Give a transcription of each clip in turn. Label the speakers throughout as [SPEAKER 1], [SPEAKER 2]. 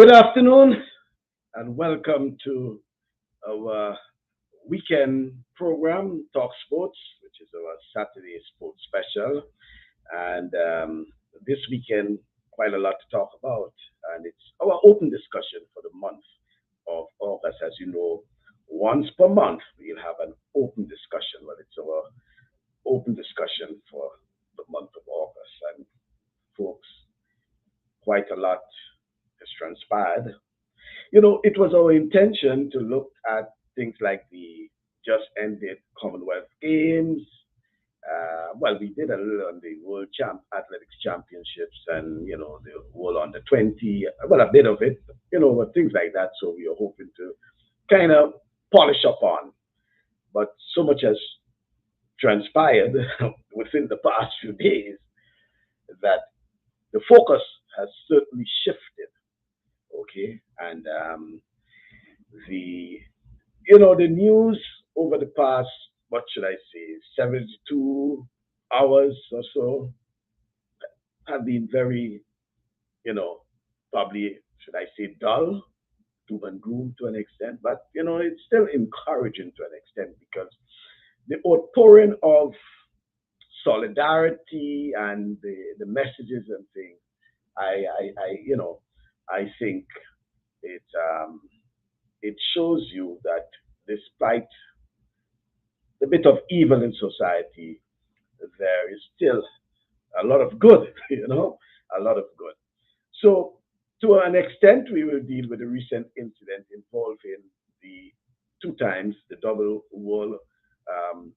[SPEAKER 1] Good afternoon and welcome to our weekend program, TalkSports, which is our Saturday sports special. And this weekend, quite a lot to talk about. And it's our open discussion for the month of August. As you know, once per month, we'll have an open discussion. Well, it's our open discussion for the month of August. And folks, quite a lot has transpired. It was our intention to look at things like the just ended Commonwealth Games. Well, we did a little on the World Athletics Championships and, the World Under 20, well, a bit of it, but things like that. So we are hoping to kind of polish up on. But so much has transpired within the past few days that the focus has certainly shifted. Okay. And the the news over the past, what should I say, 72 hours or so have been very, you know probably, should I say, dull, doom and gloom to an extent, but it's still encouraging to an extent because the outpouring of solidarity and the messages and things, I think it it shows you that despite the bit of evil in society, there is still a lot of good, a lot of good. So, to an extent, we will deal with the recent incident involving the two times the double world um,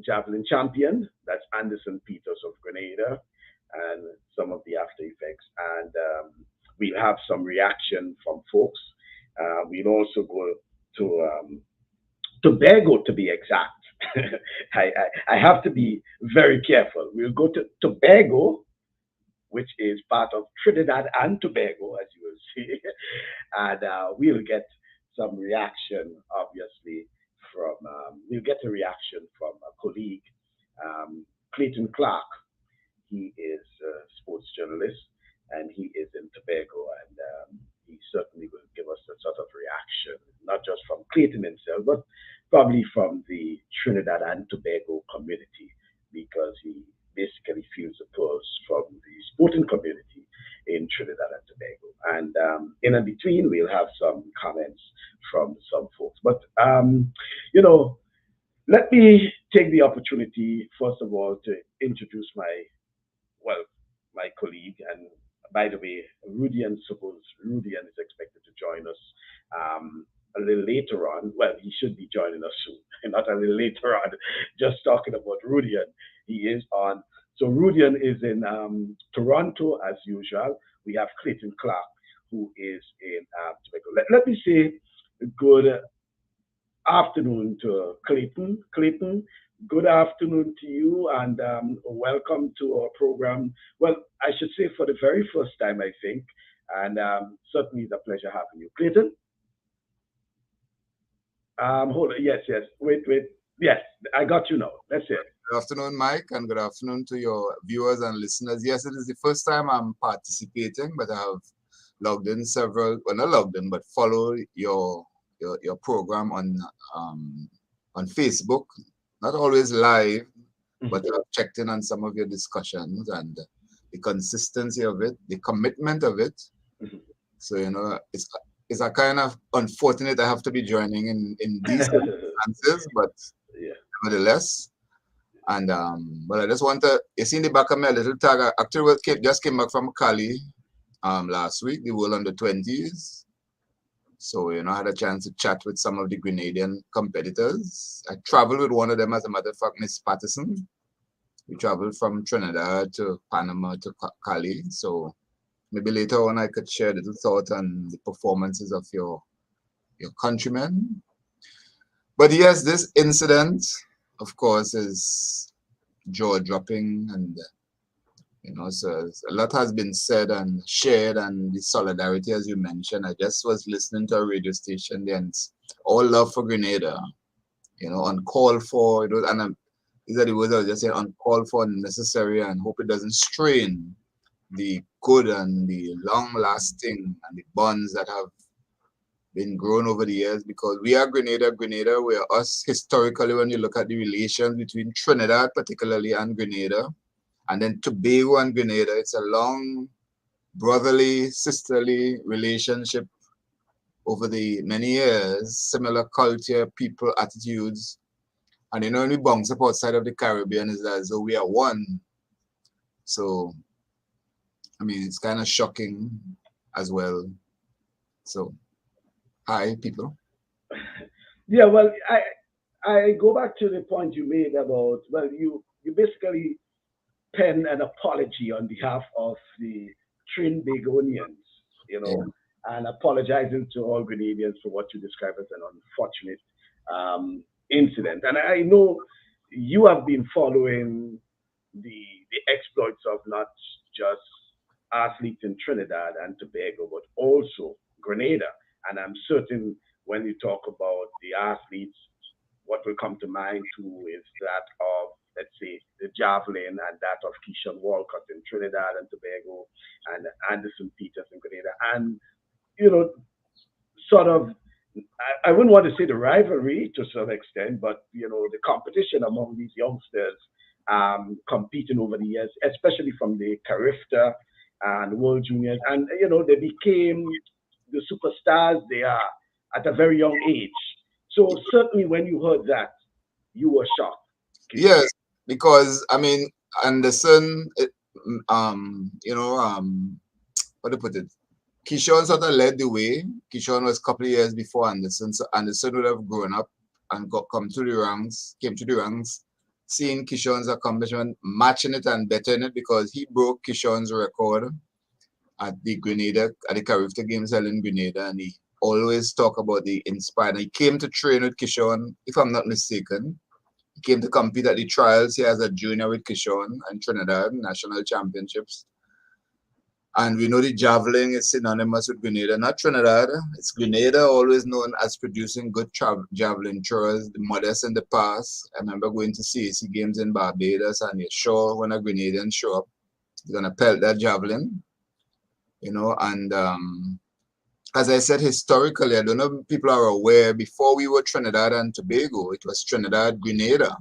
[SPEAKER 1] javelin champion, that's Anderson Peters of Grenada, and some of the after effects. And we'll have some reaction from folks. We'll also go to Tobago, to be exact. I have to be very careful. We'll go to Tobago, which is part of Trinidad and Tobago, as you will see, and we'll get some reaction, obviously, we'll get a reaction from a colleague, Clayton Clark. He is a sports journalist, and he is in Tobago, and he certainly will give us a sort of reaction, not just from Clayton himself, but probably from the Trinidad and Tobago community, because he basically feels the pulse from the sporting community in Trinidad and Tobago. And in and between, we'll have some comments from some folks. But, you know, let me take the opportunity, first of all, to introduce well, my colleague. And by the way, Rudian is expected to join us a little later on. Well, he should be joining us soon, not a little later on. Just talking about Rudian, he is on. So Rudian is in Toronto as usual. We have Clayton Clark, who is in Tobago. Let me say good afternoon to Clayton. Clayton, good afternoon to you, and welcome to our program. Well, I should say for the very first time, I think, and certainly it's a pleasure having you. Clayton? Hold on. Yes. Wait. Yes, I got you now. That's it.
[SPEAKER 2] Good afternoon, Mike, and good afternoon to your viewers and listeners. Yes, it is the first time I'm participating, but I have logged in well, not logged in, but follow your program on Facebook. Not always live, but I've checked in on some of your discussions and the consistency of it, the commitment of it. So, it's a kind of unfortunate I have to be joining in these circumstances, but
[SPEAKER 1] Yeah.
[SPEAKER 2] nevertheless. And but I just want to, you see in the back of me a little tag. I actually just came back from Cali last week, the World Under 20s. So, I had a chance to chat with some of the Grenadian competitors. I traveled with one of them, as a matter of fact, Miss Patterson. We traveled from Trinidad to Panama to Cali. So maybe later on I could share a little thought on the performances of your countrymen. But yes, this incident, of course, is jaw-dropping, and so a lot has been said and shared, and the solidarity, as you mentioned. I just was listening to a radio station there, and it's all love for Grenada, uncalled for. These are the words I was just saying: uncalled for, unnecessary, and hope it doesn't strain the good and the long lasting and the bonds that have been grown over the years, because we are Grenada, we are us historically when you look at the relations between Trinidad particularly and Grenada, and then Tobago and Grenada. It's a long brotherly, sisterly relationship over the many years, similar culture, people, attitudes. And when we bounce up outside of the Caribbean, is as though we are one. So, it's kind of shocking as well. So, hi, people.
[SPEAKER 1] Yeah, well, I go back to the point you made about, well, you basically pen an apology on behalf of the Trinbagonians, you
[SPEAKER 2] Yeah.
[SPEAKER 1] know, and apologizing to all Grenadians for what you describe as an unfortunate incident. And I know you have been following the exploits of not just athletes in Trinidad and Tobago, but also Grenada. And I'm certain when you talk about the athletes, what will come to mind too is that of, let's say, the javelin and that of Keishon Walcott in Trinidad and Tobago and Anderson Peters in Grenada. And, you know, sort of, I wouldn't want to say the rivalry to some extent, but, the competition among these youngsters competing over the years, especially from the Carifta and World Juniors. And, they became the superstars they are at a very young age. So certainly when you heard that, you were shocked, Kid.
[SPEAKER 2] Yes, because Anderson, what to put it? Keyshawn sort of led the way. Keyshawn was a couple of years before Anderson, so Anderson would have grown up and came to the ranks, seeing Keyshawn's accomplishment, matching it and bettering it, because he broke Keyshawn's record at the Carifta Games held in Grenada, and he always talk about the inspired. He came to train with Keyshawn, if I'm not mistaken. He came to compete at the trials here as a junior with Keyshawn and Trinidad national championships. And we know the javelin is synonymous with Grenada, not Trinidad. It's Grenada, always known as producing good javelin throwers, the modest in the past. I remember going to CAC games in Barbados, and you're sure when a Grenadian show up, he's going to pelt that javelin, and as I said, historically, I don't know if people are aware, before we were Trinidad and Tobago, it was Trinidad, Grenada.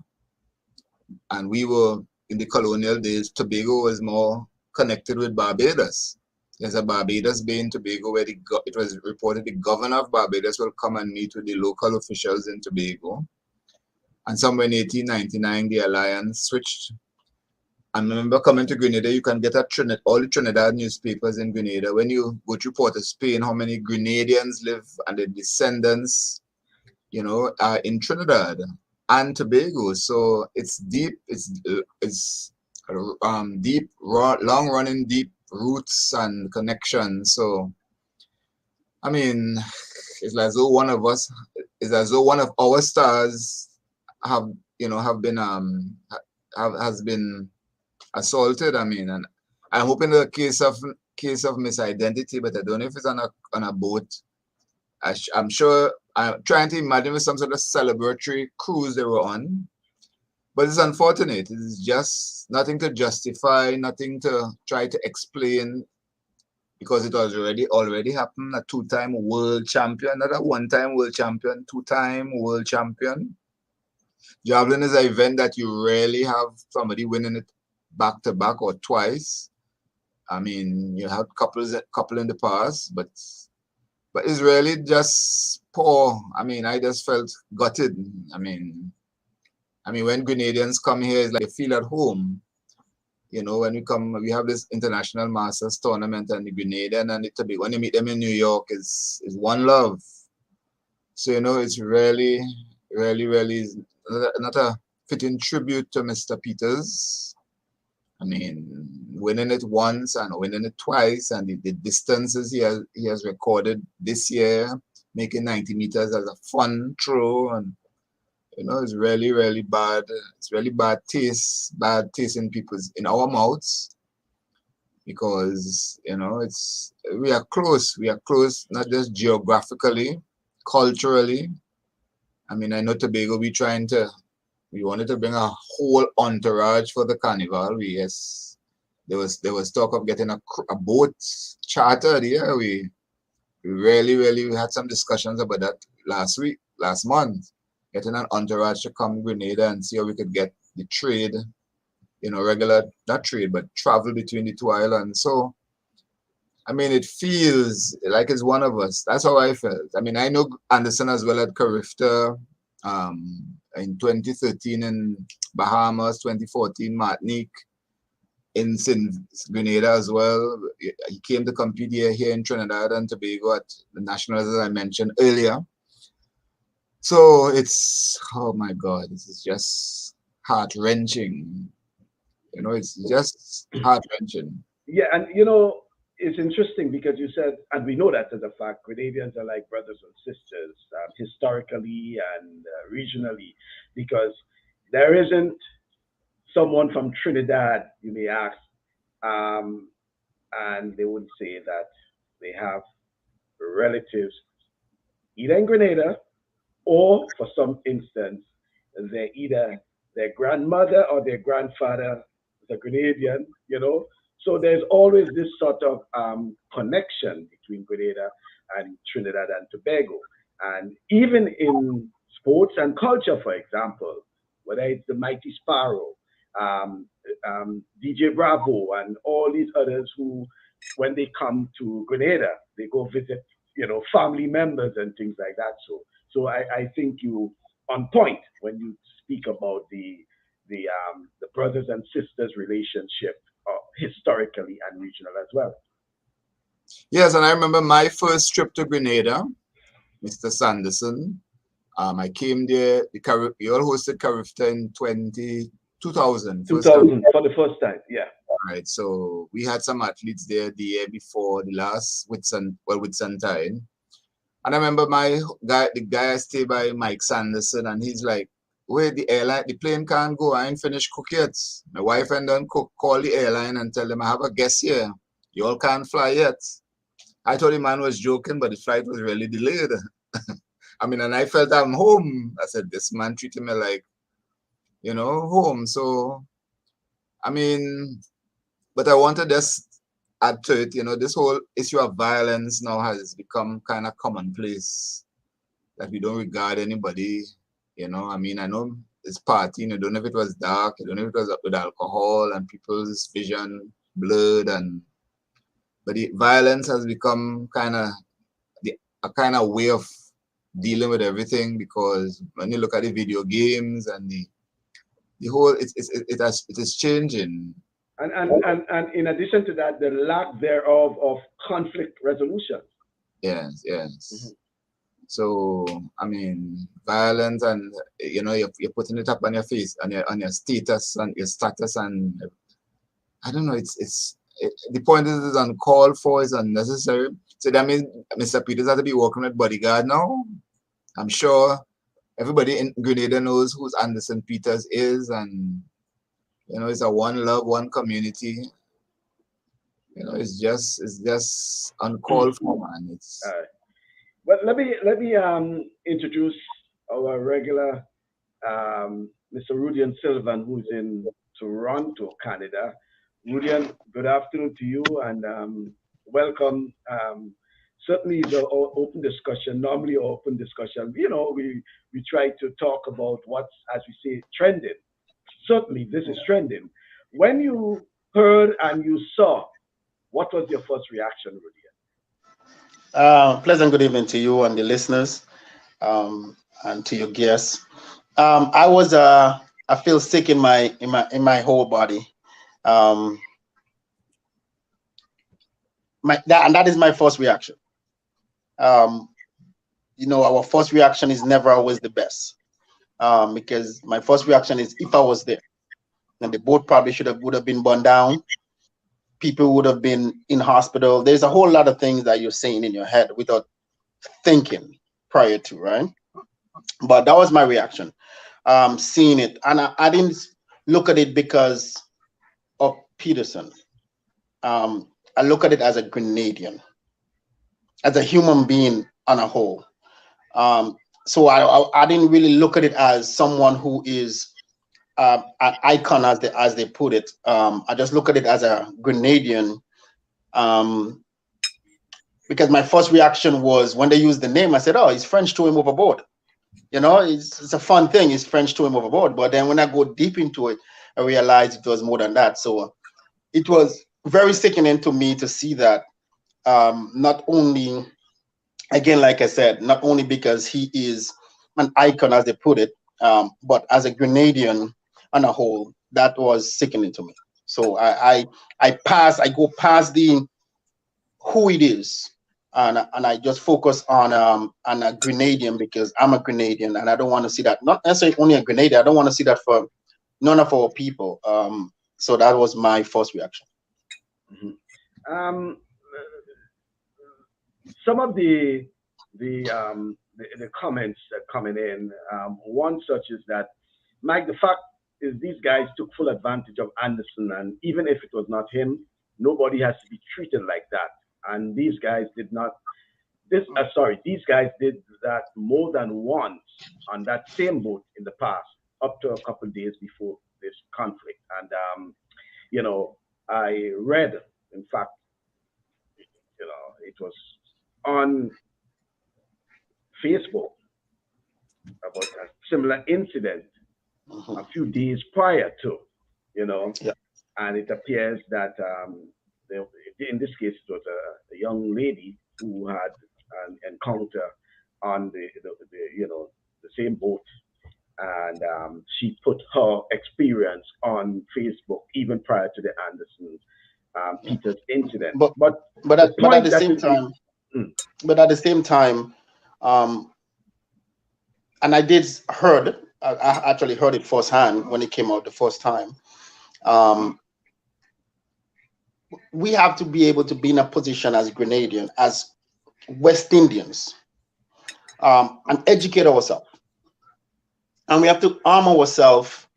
[SPEAKER 2] And we were, in the colonial days, Tobago was more connected with Barbados. There's a Barbados Bay in Tobago where it was reported the governor of Barbados will come and meet with the local officials in Tobago. And somewhere in 1899, the alliance switched. I remember coming to Grenada, you can get all the Trinidad newspapers in Grenada. When you go to Port of Spain, how many Grenadians live and their descendants, are in Trinidad and Tobago. So it's deep, it's deep, long running, deep roots and connections. So, it's as though one of our stars have, has been assaulted. And I'm hoping the case of misidentity, but I don't know if it's on a boat. I'm sure. I'm trying to imagine with some sort of celebratory cruise they were on, but it's unfortunate. It's just nothing to justify, nothing to try to explain, because it was already happened. A two-time world champion, not a one-time world champion, two-time world champion. Javelin is an event that you rarely have somebody winning it back to back or twice. You had couple in the past, but it's really just poor. I just felt gutted. When Grenadians come here, it's like they feel at home. When we come, we have this international masters tournament, and the Grenadian and the Tobago, when you meet them in New York, is one love. So it's really, really, really not a fitting tribute to Mr. Peters. Winning it once and winning it twice, and the distances he has recorded this year, making 90 meters as a fun throw, and it's really, really bad. It's really bad taste in our mouths, because we are close. We are close, not just geographically, culturally. I know Tobago. We wanted to bring a whole entourage for the carnival. Yes, there was talk of getting a boat chartered. Yeah, we really had some discussions about that last month, getting an entourage to come to Grenada and see how we could get the trade, regular, not trade, but travel between the two islands. So, I mean, it feels like it's one of us. That's how I felt. I mean, I know Anderson as well at Carifta, in 2013 in Bahamas, 2014 Martinique, in St. Grenada as well. He came to compete here in Trinidad and Tobago at the Nationals, as I mentioned earlier. So it's, oh my God, this is just heart-wrenching. It's just heart-wrenching.
[SPEAKER 1] Yeah, and it's interesting because you said, and we know that as a fact, Grenadians are like brothers and sisters, historically and regionally, because there isn't someone from Trinidad, you may ask, um, and they would say that they have relatives either in Grenada or, for some instance, they're either their grandmother or their grandfather is a Grenadian. So there's always this sort of connection between Grenada and Trinidad and Tobago. And even in sports and culture, for example, whether it's the Mighty Sparrow, um, DJ Bravo, and all these others who, when they come to Grenada, they go visit, family members and things like that. So I think you on point when you speak about the brothers and sisters relationship, historically and regional as well.
[SPEAKER 2] Yes, and I remember my first trip to Grenada, Mr. Sanderson. I came there, we all hosted Carifta in 2000, first time.
[SPEAKER 1] 2000 for the first time, yeah.
[SPEAKER 2] Right, so we had some athletes there the year before the last with Santine. And I remember the guy I stay by, Mike Sanderson, and he's like, wait, the plane can't go. I ain't finished cook yet. My wife and done cook, call the airline and tell them I have a guest here. You all can't fly yet. I thought the man was joking, but the flight was really delayed. I mean, and I felt I'm home. I said, this man treated me like, home. So, I mean, but I wanted this add to it, this whole issue of violence now has become kind of commonplace, that we don't regard anybody, I mean, I know it's partying, I don't know if it was dark, I don't know if it was with alcohol and people's vision blurred, but the violence has become a kind of way of dealing with everything, because when you look at the video games and the whole, it is changing.
[SPEAKER 1] And in addition to that, the lack thereof of conflict resolution.
[SPEAKER 2] Yes.
[SPEAKER 1] Mm-hmm.
[SPEAKER 2] So I mean, violence, and you're putting it up on your face, on your status, and I don't know. The point is, it's uncalled for. It's unnecessary. So that means Mr. Peters has to be working with bodyguard now. I'm sure everybody in Grenada knows who Anderson Peters is, and it's a one love, one community. It's just uncalled for, man. It's
[SPEAKER 1] Well, let me introduce our regular Mr. Rudian Sylvan, who's in Toronto, Canada. Rudian, good afternoon to you, and welcome. Certainly, it's an open discussion. Normally, open discussion. We try to talk about what's, as we say, trending. Certainly, this is trending. When you heard and you saw, what was your first reaction, Rudian?
[SPEAKER 3] Pleasant good evening to you and the listeners, and to your guests. I feel sick in my whole body. Um, and that is my first reaction. Um, our first reaction is never always the best, because my first reaction is, if I was there, then the boat probably would have been burned down. People would have been in hospital. There's a whole lot of things that you're saying in your head without thinking prior to, right? But that was my reaction, seeing it, and I didn't look at it because of Peterson. I look at it as a Grenadian, as a human being on a whole. So I didn't really look at it as someone who is an icon, as they put it. I just look at it as a Grenadian, um, because my first reaction was when they used the name. I said, "Oh, he's French, threw him overboard." You know, it's a fun thing. It's French, threw him overboard. But then when I go deep into it, I realized it was more than that. So it was very sickening to me to see that, not only, again, like I said, not only because he is an icon, as they put it, but as a Grenadian on a whole, that was sickening to me. So I go past the who it is, and I just focus on a Grenadian, because I'm a Grenadian, and I don't want to see that, not necessarily only a Grenadian. I don't want to see that for none of our people. So that was my first reaction.
[SPEAKER 1] Mhm. Um, some of the comments that coming in, one such is that, Mike, the fact is these guys took full advantage of Anderson, and even if it was not him, nobody has to be treated like that. And these guys did not. These guys did that more than once on that same boat in the past, up to a couple of days before this conflict. And you know, I read, in fact, it was on Facebook about a similar incident a
[SPEAKER 3] Mhm.
[SPEAKER 1] few days prior to, you know,
[SPEAKER 3] Yeah.
[SPEAKER 1] and it appears that there, in this case it was a young lady who had an encounter on the same boat, and she put her experience on Facebook even prior to the Anderson
[SPEAKER 3] Yeah.
[SPEAKER 1] Peters incident.
[SPEAKER 3] But
[SPEAKER 1] But
[SPEAKER 3] but
[SPEAKER 1] the
[SPEAKER 3] but at
[SPEAKER 1] point
[SPEAKER 3] the
[SPEAKER 1] that
[SPEAKER 3] same
[SPEAKER 1] is,
[SPEAKER 3] time, but at the same time, um, and I did heard, I actually heard it firsthand when it came out the first time. Um, we have to be able to be in a position as Grenadian, as West Indians, and educate ourselves, and we have to arm ourselves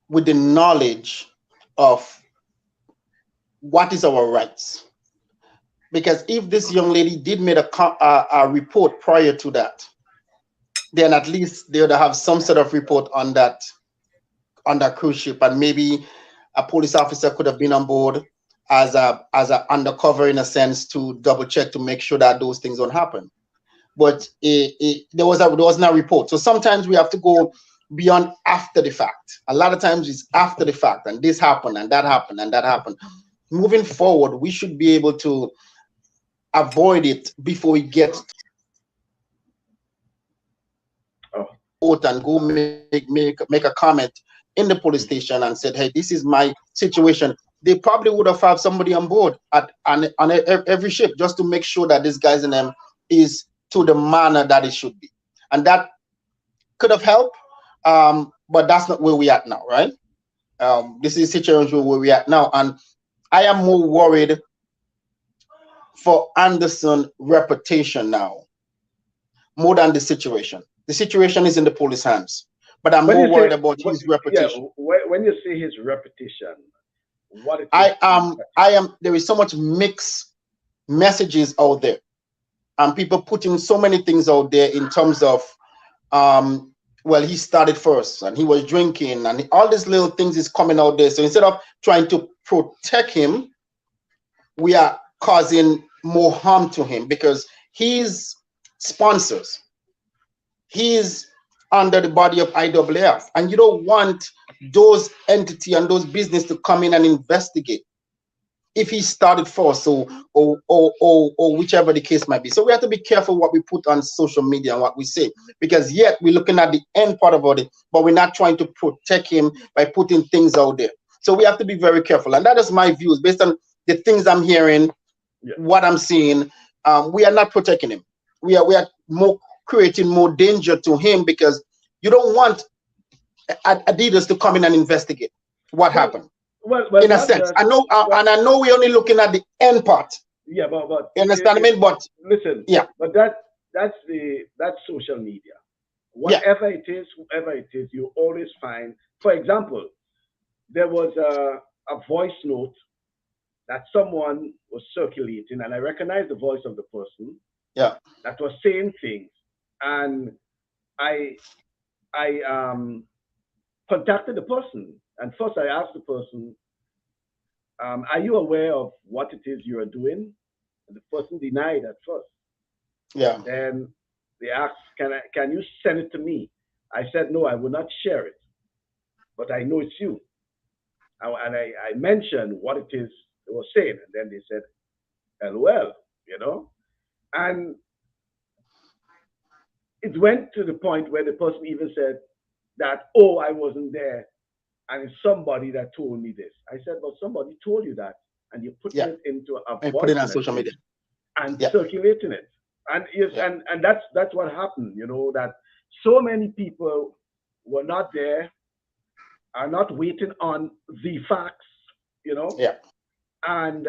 [SPEAKER 3] with the knowledge of what is our rights. Because if this young lady did make a report prior to that, then at least they would have some sort of report on that cruise ship, and maybe a police officer could have been on board as a undercover, in a sense, to double check to make sure that those things don't happen. But there was no report. So sometimes we have to go beyond after the fact. A lot of times it's after the fact, and this happened, and that happened, and that happened. Moving forward, we should be able to avoid it before we get
[SPEAKER 1] oh,
[SPEAKER 3] boat and go make a comment in the police station and said, "Hey, this is my situation." They probably would have had somebody on board on every ship, just to make sure that this guy's in them is to the manner that it should be, and that could have helped. But that's not where we at now, right? This is a situation where we at now, and I am more worried for Anderson reputation now, more than the situation. The situation is in the police hands, but I'm
[SPEAKER 1] when you
[SPEAKER 3] more
[SPEAKER 1] say,
[SPEAKER 3] worried about his
[SPEAKER 1] yeah,
[SPEAKER 3] reputation.
[SPEAKER 1] when you say his repetition, what it is
[SPEAKER 3] I am I am there is so much mixed messages out there, and people putting so many things out there in terms of, um well, he started first and he was drinking, and all these little things is coming out there. So instead of trying to protect him, we are causing more harm to him, because his sponsors, he's under the body of IAAF, and you don't want those entity and those business to come in and investigate if he started first, or whichever the case might be. So we have to be careful what we put on social media and what we say, because yet we're looking at the end part about it, but we're not trying to protect him by putting things out there. So we have to be very careful, and that is my views based on the things I'm hearing,
[SPEAKER 1] yeah.
[SPEAKER 3] what I'm seeing. We are not protecting him. We are more creating more danger to him, because you don't want Adidas to come in and investigate what
[SPEAKER 1] Well,
[SPEAKER 3] happened.
[SPEAKER 1] well,
[SPEAKER 3] In a
[SPEAKER 1] not
[SPEAKER 3] sense,
[SPEAKER 1] just
[SPEAKER 3] I know,
[SPEAKER 1] well,
[SPEAKER 3] and I know we're only looking at the end part.
[SPEAKER 1] yeah, but
[SPEAKER 3] You understand what I mean? But
[SPEAKER 1] listen,
[SPEAKER 3] yeah,
[SPEAKER 1] but that's social media.
[SPEAKER 3] yeah,
[SPEAKER 1] Whatever it is, whoever it is, you always find. For example, there was a voice note that someone was circulating, and I recognized the voice of the person
[SPEAKER 3] yeah,
[SPEAKER 1] that was saying things, and I I contacted the person. And first I asked the person, are you aware of what it is you are doing? And the person denied at first.
[SPEAKER 3] Yeah.
[SPEAKER 1] And then they asked, can you send it to me? I said, no, I will not share it, but I know it's you. And I mentioned what it is they were saying. And then they said, LOL, you know? And it went to the point where the person even said that, oh, I wasn't there. And it's somebody that told me this. I said, but somebody told you that. And you're putting
[SPEAKER 3] Yeah.
[SPEAKER 1] it into a
[SPEAKER 3] And put
[SPEAKER 1] voice
[SPEAKER 3] it on social
[SPEAKER 1] message
[SPEAKER 3] media.
[SPEAKER 1] and
[SPEAKER 3] Yeah.
[SPEAKER 1] circulating it. And yes,
[SPEAKER 3] Yeah.
[SPEAKER 1] and that's what happened, that so many people were not there, are not waiting on the facts, you know,
[SPEAKER 3] Yeah.
[SPEAKER 1] and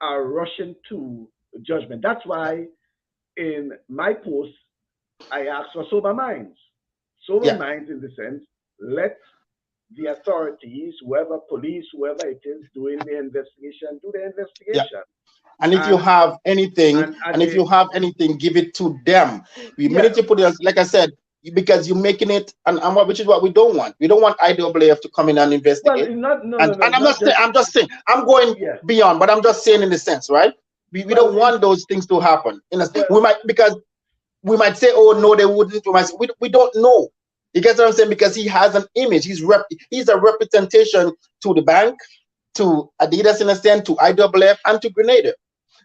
[SPEAKER 1] are rushing to judgment. That's
[SPEAKER 3] Yeah.
[SPEAKER 1] why in my post I ask for sober minds. Sober
[SPEAKER 3] Yeah.
[SPEAKER 1] minds in the sense, let the authorities, whoever police, whoever it is doing the investigation, do the
[SPEAKER 3] Yeah.
[SPEAKER 1] investigation.
[SPEAKER 3] And if you
[SPEAKER 1] And
[SPEAKER 3] have anything,
[SPEAKER 1] and they
[SPEAKER 3] give it to them. We
[SPEAKER 1] yeah,
[SPEAKER 3] minute you put it, like I said, because you're making it, and which is what we don't want. We don't want IAAF to come in and
[SPEAKER 1] well,
[SPEAKER 3] investigate.
[SPEAKER 1] it's not no no
[SPEAKER 3] And
[SPEAKER 1] no, it's not just
[SPEAKER 3] I'm just saying, I'm going
[SPEAKER 1] yeah.
[SPEAKER 3] beyond, but I'm just saying in the sense, right? We
[SPEAKER 1] Well,
[SPEAKER 3] don't
[SPEAKER 1] it's
[SPEAKER 3] want those things to happen.
[SPEAKER 1] well
[SPEAKER 3] We might, because we might say, oh no, they wouldn't. We don't know. You get what I'm saying? Because he has an image. He's a representation to the bank, to Adidas in a sense, to IAAF, and to Grenada.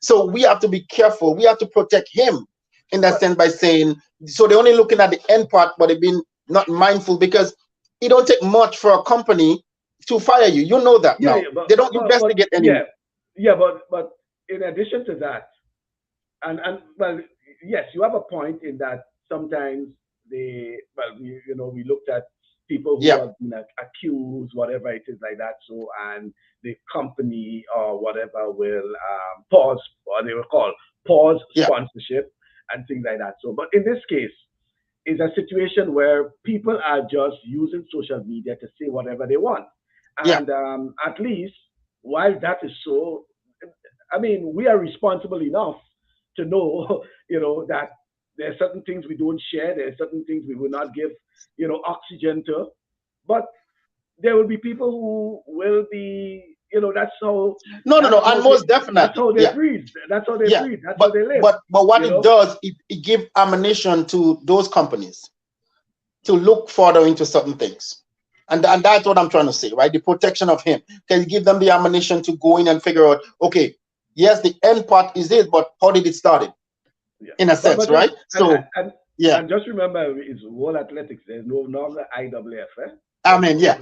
[SPEAKER 3] So we have to be careful. We have to protect him in that
[SPEAKER 1] well
[SPEAKER 3] sense by saying, so they're only looking at the end part, but they've been not mindful because it don't take much for a company to fire you. You know that
[SPEAKER 1] yeah,
[SPEAKER 3] now.
[SPEAKER 1] yeah but
[SPEAKER 3] They don't
[SPEAKER 1] but
[SPEAKER 3] investigate
[SPEAKER 1] yeah,
[SPEAKER 3] anymore.
[SPEAKER 1] yeah, but in addition to that, and well, yes, you have a point in that sometimes we looked at people who
[SPEAKER 3] Yeah,
[SPEAKER 1] have been accused, whatever it is like that. So and the company or whatever will pause, or they will call pause
[SPEAKER 3] yeah,
[SPEAKER 1] sponsorship and things like that. So, but in this case, it's a situation where people are just using social media to say whatever they want,
[SPEAKER 3] yeah.
[SPEAKER 1] and at least while that is so, I mean, we are responsible enough to know, that there are certain things we don't share, there are certain things we will not give, oxygen to. But there will be people who will be,
[SPEAKER 3] No, no,
[SPEAKER 1] that's
[SPEAKER 3] no.
[SPEAKER 1] how
[SPEAKER 3] And
[SPEAKER 1] they,
[SPEAKER 3] most
[SPEAKER 1] that's
[SPEAKER 3] definitely,
[SPEAKER 1] how they
[SPEAKER 3] yeah,
[SPEAKER 1] breathe, that's how they
[SPEAKER 3] yeah.
[SPEAKER 1] breathe, that's how
[SPEAKER 3] But
[SPEAKER 1] they live,
[SPEAKER 3] what
[SPEAKER 1] you
[SPEAKER 3] it
[SPEAKER 1] know.
[SPEAKER 3] does, it give ammunition to those companies to look further into certain things. And that's what I'm trying to say, right? The protection of him can give them the ammunition to go in and figure out, okay, yes, the end part is it, but how did it start it?
[SPEAKER 1] Yeah,
[SPEAKER 3] In a
[SPEAKER 1] but
[SPEAKER 3] sense,
[SPEAKER 1] just
[SPEAKER 3] right? So
[SPEAKER 1] and
[SPEAKER 3] yeah,
[SPEAKER 1] and just remember, it's World Athletics. There's no longer IWF. Eh?
[SPEAKER 3] I
[SPEAKER 1] There's
[SPEAKER 3] mean, yeah,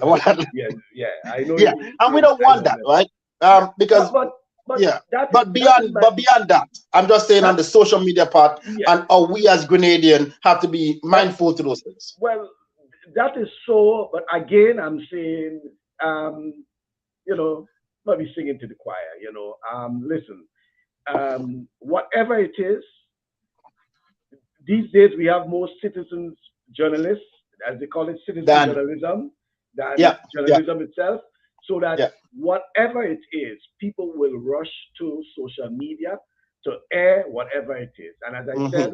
[SPEAKER 1] yeah, yeah. I know
[SPEAKER 3] yeah,
[SPEAKER 1] you
[SPEAKER 3] and we
[SPEAKER 1] played
[SPEAKER 3] don't want that,
[SPEAKER 1] IWF.
[SPEAKER 3] right?
[SPEAKER 1] Yeah,
[SPEAKER 3] Because
[SPEAKER 1] but
[SPEAKER 3] yeah,
[SPEAKER 1] that is
[SPEAKER 3] but
[SPEAKER 1] that is my
[SPEAKER 3] beyond that, I'm just saying on
[SPEAKER 1] that
[SPEAKER 3] the social media part,
[SPEAKER 1] yeah.
[SPEAKER 3] and how we as Grenadian have to be
[SPEAKER 1] Well,
[SPEAKER 3] mindful to those things.
[SPEAKER 1] well, that is so. But again, I'm saying, um, you know, not be singing to the choir. Listen, whatever it is, these days we have more citizens journalists, as they call it, citizen
[SPEAKER 3] Then
[SPEAKER 1] journalism, than
[SPEAKER 3] yeah, yeah,
[SPEAKER 1] journalism itself. So that
[SPEAKER 3] yeah.
[SPEAKER 1] whatever it is, people will rush to social media to air whatever it is. And as I
[SPEAKER 3] Hmm.
[SPEAKER 1] said,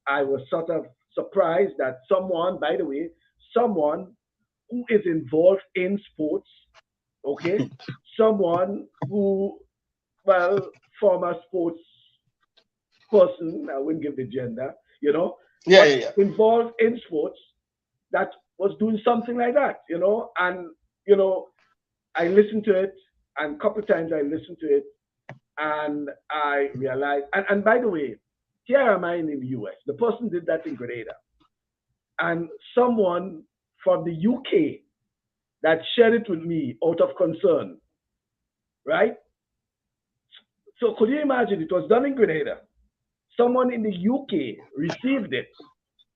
[SPEAKER 1] I was sort of surprised that someone, by the way, someone who is involved in sports, okay, someone who, well, former sports person, I wouldn't give the gender,
[SPEAKER 3] Yeah,
[SPEAKER 1] but
[SPEAKER 3] yeah, yeah.
[SPEAKER 1] involved in sports that was doing something like that, and you know, I listened to it, and a couple of times I listened to it, and I realized, and by the way, here am I in the US. The person did that in Grenada, and someone from the UK that shared it with me out of concern, right? So could you imagine? It was done in Grenada. Someone in the UK received it.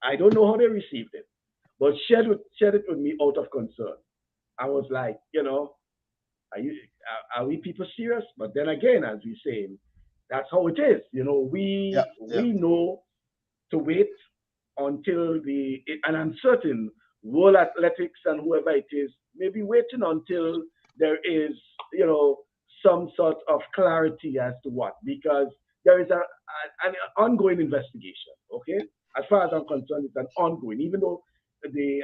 [SPEAKER 1] I don't know how they received it, but shared it with me out of concern. I was like, are we people serious? But then again, as we say, that's how it is.
[SPEAKER 3] Yeah, yeah.
[SPEAKER 1] We know to wait until and I'm certain World Athletics and whoever it is may be waiting until there is, some sort of clarity as to what, because there is an ongoing investigation. Okay, as far as I'm concerned, it's an ongoing, even though the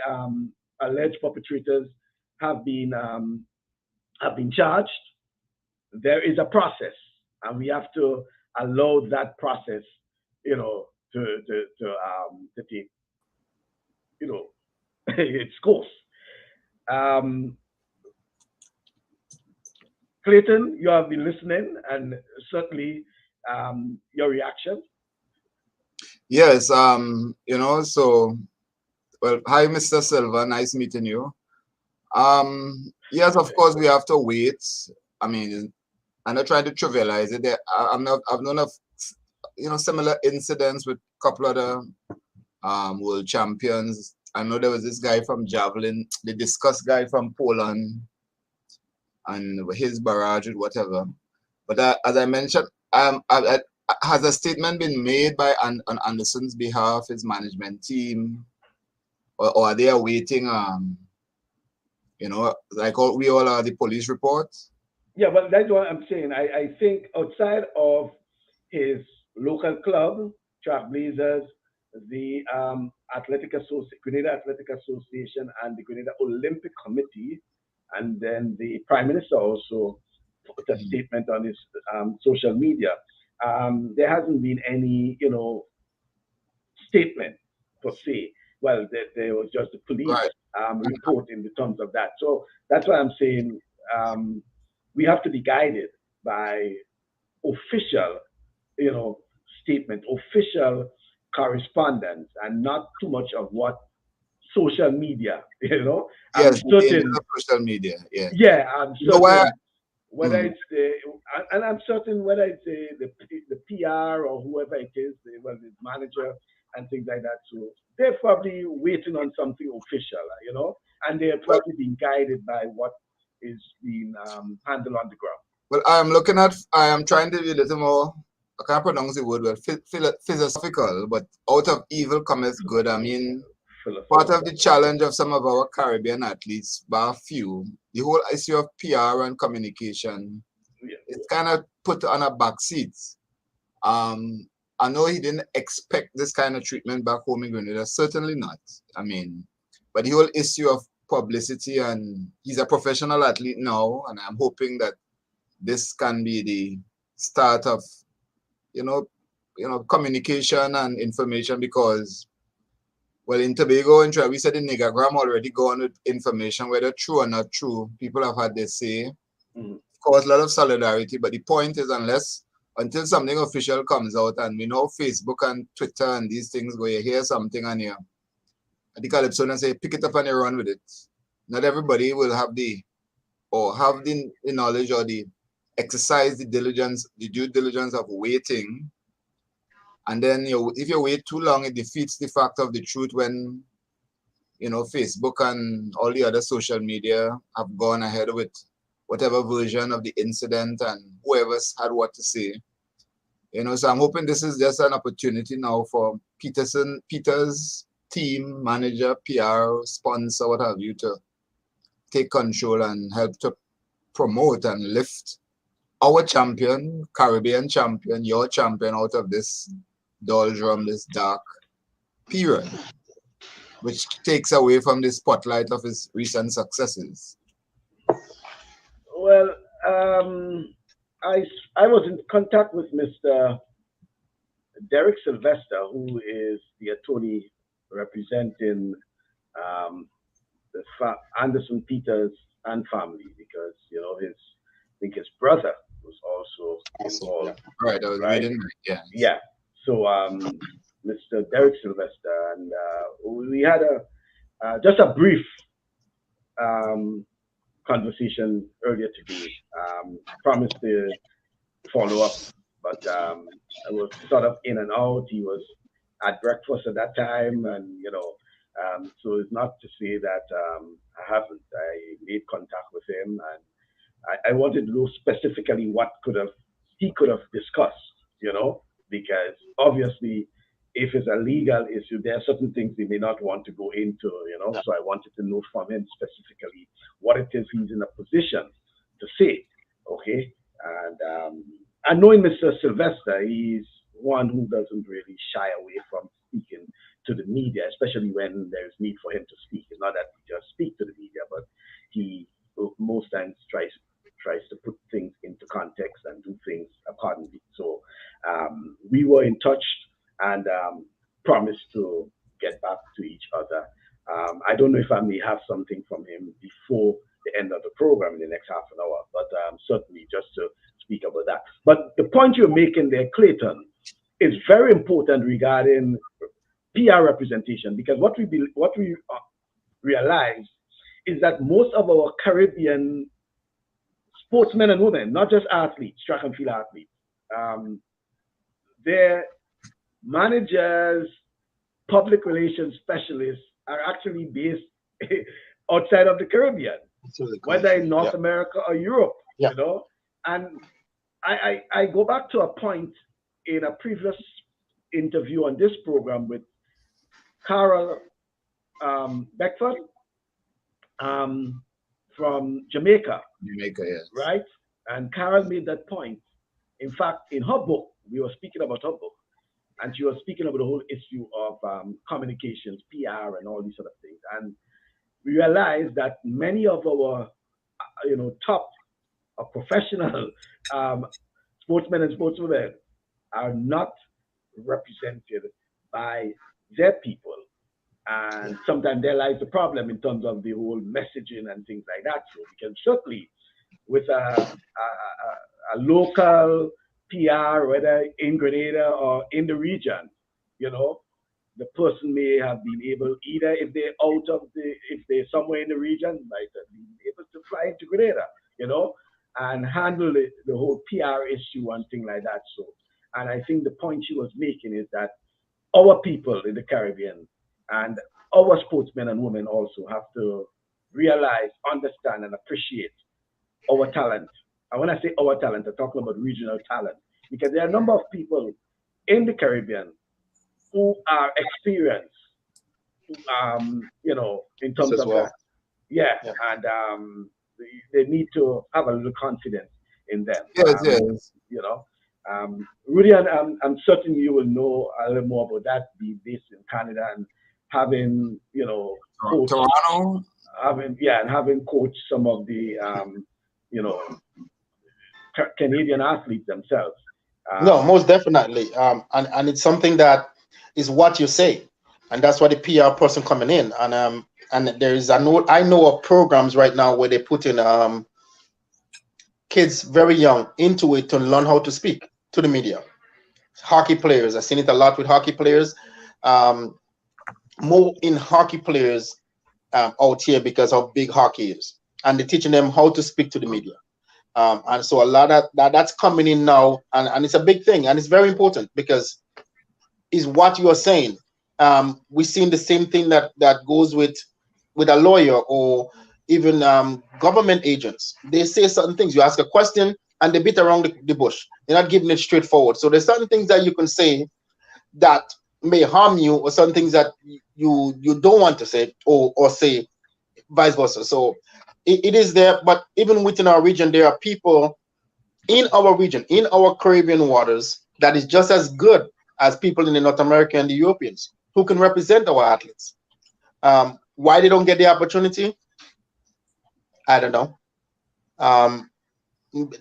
[SPEAKER 1] alleged perpetrators have been charged, there is a process, and we have to allow that process, you know, to take, you know, its course. Um, Clayton, you have been listening, and certainly your reaction.
[SPEAKER 2] Yes, so well, hi, Mr. Silva, nice meeting you. Yes, of course, we have to wait. I mean, I'm not trying to trivialize it. I've known of similar incidents with a couple other world champions. I know there was this guy from javelin, the discus guy from Poland, and his barrage or whatever. But as I mentioned, has a statement been made by on Anderson's behalf, his management team, or are they awaiting like we all are the police reports?
[SPEAKER 1] Yeah, but that's what I'm saying. I think outside of his local club, Trailblazers, the Grenada Athletic Association, and the Grenada Olympic Committee, and then the Prime Minister also put a statement on his social media. There hasn't been any, statement per se. Well, there was just the police
[SPEAKER 2] Right.
[SPEAKER 1] report in the terms of that. So that's why I'm saying um, we have to be guided by official, you know, statement, official correspondence, and not too much of what social media, I'm
[SPEAKER 2] Yes, the dangers
[SPEAKER 1] certain,
[SPEAKER 2] of social media. Yeah.
[SPEAKER 1] yeah, I'm
[SPEAKER 2] You know why?
[SPEAKER 1] certain whether
[SPEAKER 2] Mm,
[SPEAKER 1] it's the, and I'm certain whether it's the PR or whoever it is, well, the manager and things like that. So they're probably waiting on something official, and they're
[SPEAKER 2] well,
[SPEAKER 1] probably being guided by what is being handled on the ground.
[SPEAKER 2] well, I am trying to be a little more, I can't pronounce the word well, philosophical, but out of evil cometh good. I mean, part of the
[SPEAKER 1] Philosophical.
[SPEAKER 2] challenge of some of our Caribbean athletes, bar few, the whole issue of PR and communication,
[SPEAKER 1] Yeah.
[SPEAKER 2] it's kind of put on a back seat. Um, I know he didn't expect this kind of treatment back home in Grenada. Certainly not. I mean, but the whole issue of publicity, and he's a professional athlete now, and I'm hoping that this can be the start of, you know, communication and information because, well, in Tobago and we said the niggagram already gone with information, whether true or not true. People have had their say.
[SPEAKER 1] Mhm.
[SPEAKER 2] Of course, a lot of solidarity, but the point is, until something official comes out, and we know Facebook and Twitter and these things, where you hear something and you, at the Calypso and say, pick it up and you run with it. Not everybody will have the knowledge or the exercise the due diligence of waiting. And then if you wait too long, it defeats the fact of the truth when Facebook and all the other social media have gone ahead with whatever version of the incident and whoever's had what to say. So I'm hoping this is just an opportunity now for Peter's team, manager, PR, sponsor, what have you, to take control and help to promote and lift our champion, Caribbean champion, your champion out of this doldrum, this dark period, which takes away from the spotlight of his recent successes.
[SPEAKER 1] Well, I, I was in contact with Mr. Derek Sylvester, who is the attorney representing um, Anderson Peters and family, because I think his brother was also
[SPEAKER 3] Also, yeah.
[SPEAKER 1] involved,
[SPEAKER 2] Right, I was
[SPEAKER 1] right?
[SPEAKER 2] reading, yeah.
[SPEAKER 1] Yeah. So Mr. Derek Sylvester, and we had a just a brief um, conversation earlier today. Promised to follow up, but I was sort of in and out. He was at breakfast at that time, and so it's not to say that I haven't. I made contact with him, and I wanted to know specifically what he could have discussed, because obviously if it's a legal issue, there are certain things he may not want to go into. So I wanted to know from him specifically what it is he's in a position to say, okay? And knowing Mr. Sylvester, he's one who doesn't really shy away from speaking to the media, especially when there's need for him to speak. It's not that he just speak to the media, but he most times tries to put things into context and do things accordingly. So we were in touch and promised to get back to each other. I don't know if I may have something from him before the end of the program in the next half an hour, but certainly just to speak about that. But the point you're making there, Clayton, is very important regarding PR representation because what we realize is that most of our Caribbean sportsmen and women, not just athletes, track and field athletes, um, their managers, public relations specialists are actually based outside of the Caribbean, whether in North America or Europe, you know. And I go back to a point in a previous interview on this program with Carol Beckford um, from Jamaica,
[SPEAKER 2] yes.
[SPEAKER 1] right? And Carol made that point. In fact, in her book, we were speaking about her book, and she was speaking about the whole issue of communications, PR, and all these sort of things. And we realized that many of our, top professional um, sportsmen and sportswomen are not represented by their people. And sometimes there lies the problem in terms of the whole messaging and things like that. So we can certainly, with a local PR, whether in Grenada or in the region, you know, the person may have been able, either if they're if they're somewhere in the region, might have been able to fly into Grenada, and handle the whole PR issue and thing like that. So, and I think the point she was making is that our people in the Caribbean and our sportsmen and women also have to realize, understand, and appreciate our talent. And when I say our talent, I'm talking about regional talent because there are a number of people in the Caribbean who are experienced, in terms of that. Yeah, and they need to have a little confidence in them.
[SPEAKER 2] Yes.
[SPEAKER 1] Rudy, I'm certain you will know a little more about that, being based in Canada and having, coached,
[SPEAKER 2] Toronto.
[SPEAKER 1] Having coached some of the, you know, Canadian athletes themselves.
[SPEAKER 3] No, most definitely. And it's something that is what you say, and that's why the PR person coming in. And there is I know of programs right now where they put in kids very young into it to learn how to speak to the media. Hockey players, I've seen it a lot with hockey players. More in hockey players out here because of big hockey is, and they're teaching them how to speak to the media. And so a lot of that's coming in now, and it's a big thing, and it's very important because is what you are saying. We're seeing the same thing that goes with a lawyer or even government agents. They say certain things. You ask a question and they beat around the bush. They're not giving it straightforward. So there's certain things that you can say that may harm you, or some things that you don't want to say or say vice versa. So it is there, but even within our region, there are people in our region, in our Caribbean waters, that is just as good as people in the North America and the Europeans who can represent our athletes. Why they don't get the opportunity, I don't know.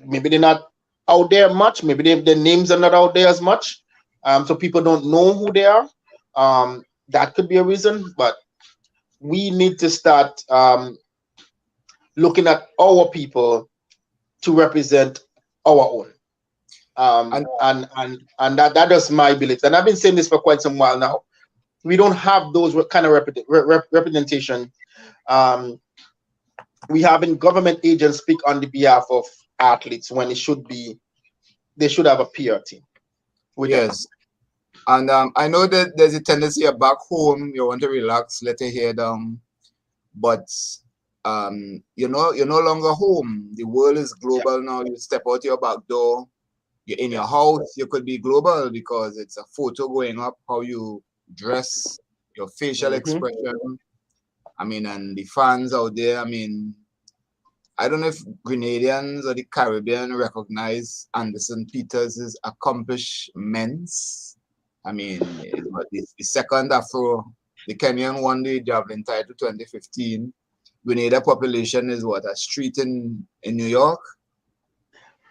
[SPEAKER 3] Maybe they're not out there much. Maybe their names are not out there as much. So people don't know who they are. That could be a reason, but we need to start looking at our people to represent our own. And that is my belief. And I've been saying this for quite some while now. We don't have those kind of representation. We having government agents speak on the behalf of athletes when it should be, they should have a PR team.
[SPEAKER 2] Yes. And I know that there's a tendency back home, you want to relax, let your hair down, but you're no longer home. The world is global now. You step out your back door, you're in your house, you could be global because it's a photo going up, how you dress, your facial expression. I mean, and the fans out there, I mean, I don't know if Grenadians or the Caribbean recognize Anderson Peters' accomplishments I mean, the second Afro, the Kenyan won the javelin title 2015. Grenada population is what, a street in New York,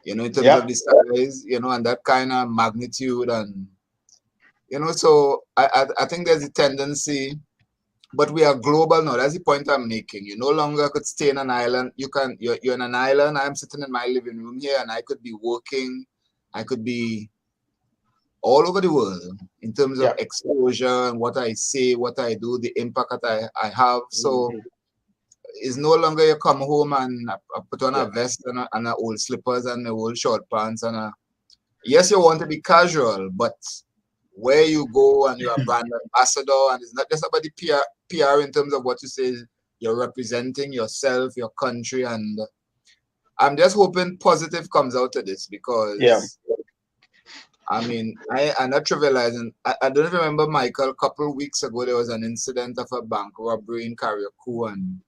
[SPEAKER 2] you know, in terms of
[SPEAKER 3] Yeah.
[SPEAKER 2] the size, you know, and that kind of magnitude. And, you know, so I think there's a tendency, but we are global now. That's the point I'm making. You no longer could stay in an island. You're in an island. I'm sitting in my living room here and I could be working. I could be all over the world in terms of
[SPEAKER 3] Yeah.
[SPEAKER 2] exposure and what I say, what I do, the impact that I have. So
[SPEAKER 3] Mhm.
[SPEAKER 2] it's no longer you come home and I put on a
[SPEAKER 3] Yeah.
[SPEAKER 2] vest and a old slippers and a old short pants yes, you want to be casual, but where you go and you're a brand ambassador, and it's not just about the PR in terms of what you say, you're representing yourself, your country, and I'm just hoping positive comes out of this
[SPEAKER 3] Yeah.
[SPEAKER 2] because I mean, I'm not trivializing. I don't remember, Michael, a couple of weeks ago, there was an incident of a bank robbery in Carriacou, and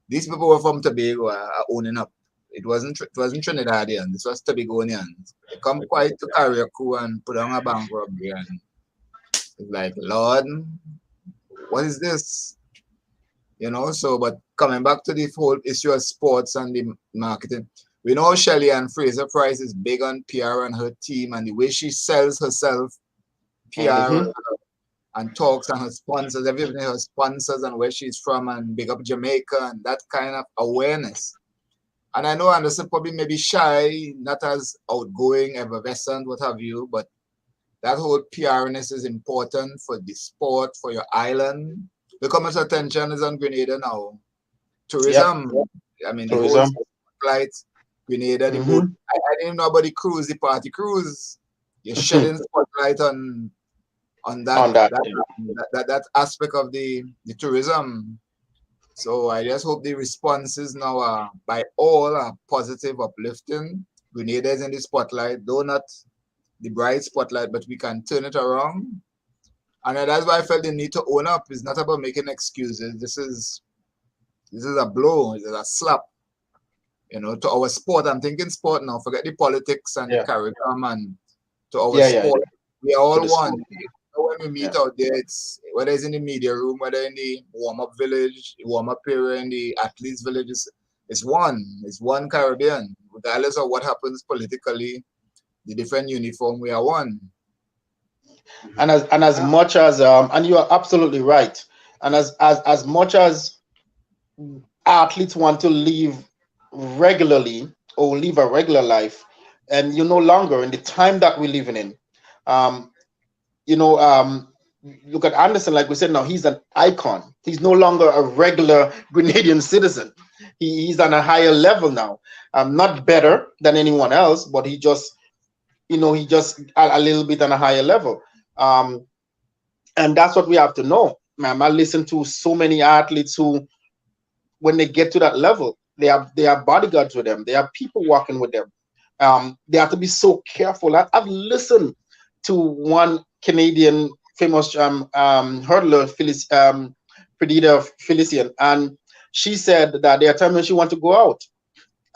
[SPEAKER 2] these people were from Tobago are owning up. It wasn't Trinidadian. This was Tobagonians. They come quite to Carriacou and put on a bank robbery, and it's like, Lord, what is this? You know. So, but coming back to the whole issue of sports and the marketing, we know Shelley and Fraser Price is big on PR and her team and the way she sells herself, PR
[SPEAKER 3] Hmm.
[SPEAKER 2] and talks and her sponsors, everything, her sponsors and where she's from and big up Jamaica and that kind of awareness. And I know Anderson probably maybe shy, not as outgoing, effervescent, what have you, but that whole PRness is important for the sport, for your island. Look how much attention is on Grenada now.
[SPEAKER 3] Yeah.
[SPEAKER 2] Tourism, I mean, the whole
[SPEAKER 3] Tourism.
[SPEAKER 2] spotlight, Grenada, the boat.
[SPEAKER 3] Hmm.
[SPEAKER 2] I didn't know about the cruise, the party cruise. You're shedding spotlight on that
[SPEAKER 3] On that.
[SPEAKER 2] that aspect of the tourism. So I just hope the responses now are by all are positive, uplifting. Grenada is in the spotlight, though not the bright spotlight, but we can turn it around. And that's why I felt the need to own up. It's not about making excuses. This is a blow, it's a slap, you know, to our sport. I'm thinking sport now. Forget the politics and the
[SPEAKER 3] Yeah.
[SPEAKER 2] curriculum and to our
[SPEAKER 3] Yeah. Yeah.
[SPEAKER 2] sport. We are
[SPEAKER 3] To
[SPEAKER 2] all
[SPEAKER 3] the
[SPEAKER 2] one.
[SPEAKER 3] sport.
[SPEAKER 2] You know, when we meet
[SPEAKER 3] Yeah.
[SPEAKER 2] out there, it's whether it's in the media room, whether in the warm-up village, warm-up area in the athletes villages, it's one. It's one Caribbean. Regardless of what happens politically, the different uniform, we are one.
[SPEAKER 3] And as much as and you are absolutely right. And as much as athletes want to live regularly or live a regular life, and you're no longer in the time that we're living in. Um, you know, look at Anderson, like we said, now he's an icon. He's no longer a regular Grenadian citizen. He's on a higher level now. Not better than anyone else, but he just a little bit on a higher level. Um, and that's what we have to know. I listen to so many athletes who, when they get to that level, they have bodyguards with them. They have people walking with them. They have to be so careful. I've listened to one Canadian famous hurdler, Perdita Felician, and she said that there are times when she want to go out,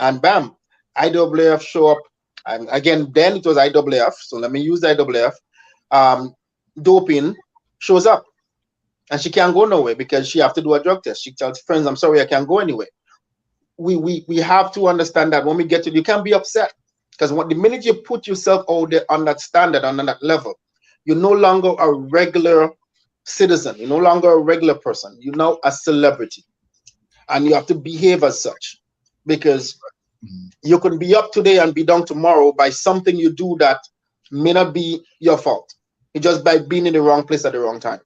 [SPEAKER 3] and bam, IWF show up. And again, then it was IWF, so let me use IWF. Um, Doping shows up, and she can't go nowhere because she have to do a drug test. She tells friends, "I'm sorry, I can't go anywhere." We have to understand that when we get to, you can't be upset because the minute you put yourself out there on that standard, on that level, you're no longer a regular citizen. You're no longer a regular person. You're now a celebrity, and you have to behave as such because you can be up today and be down tomorrow by something you do that may not be your fault. It's just by being in the wrong place at the wrong time,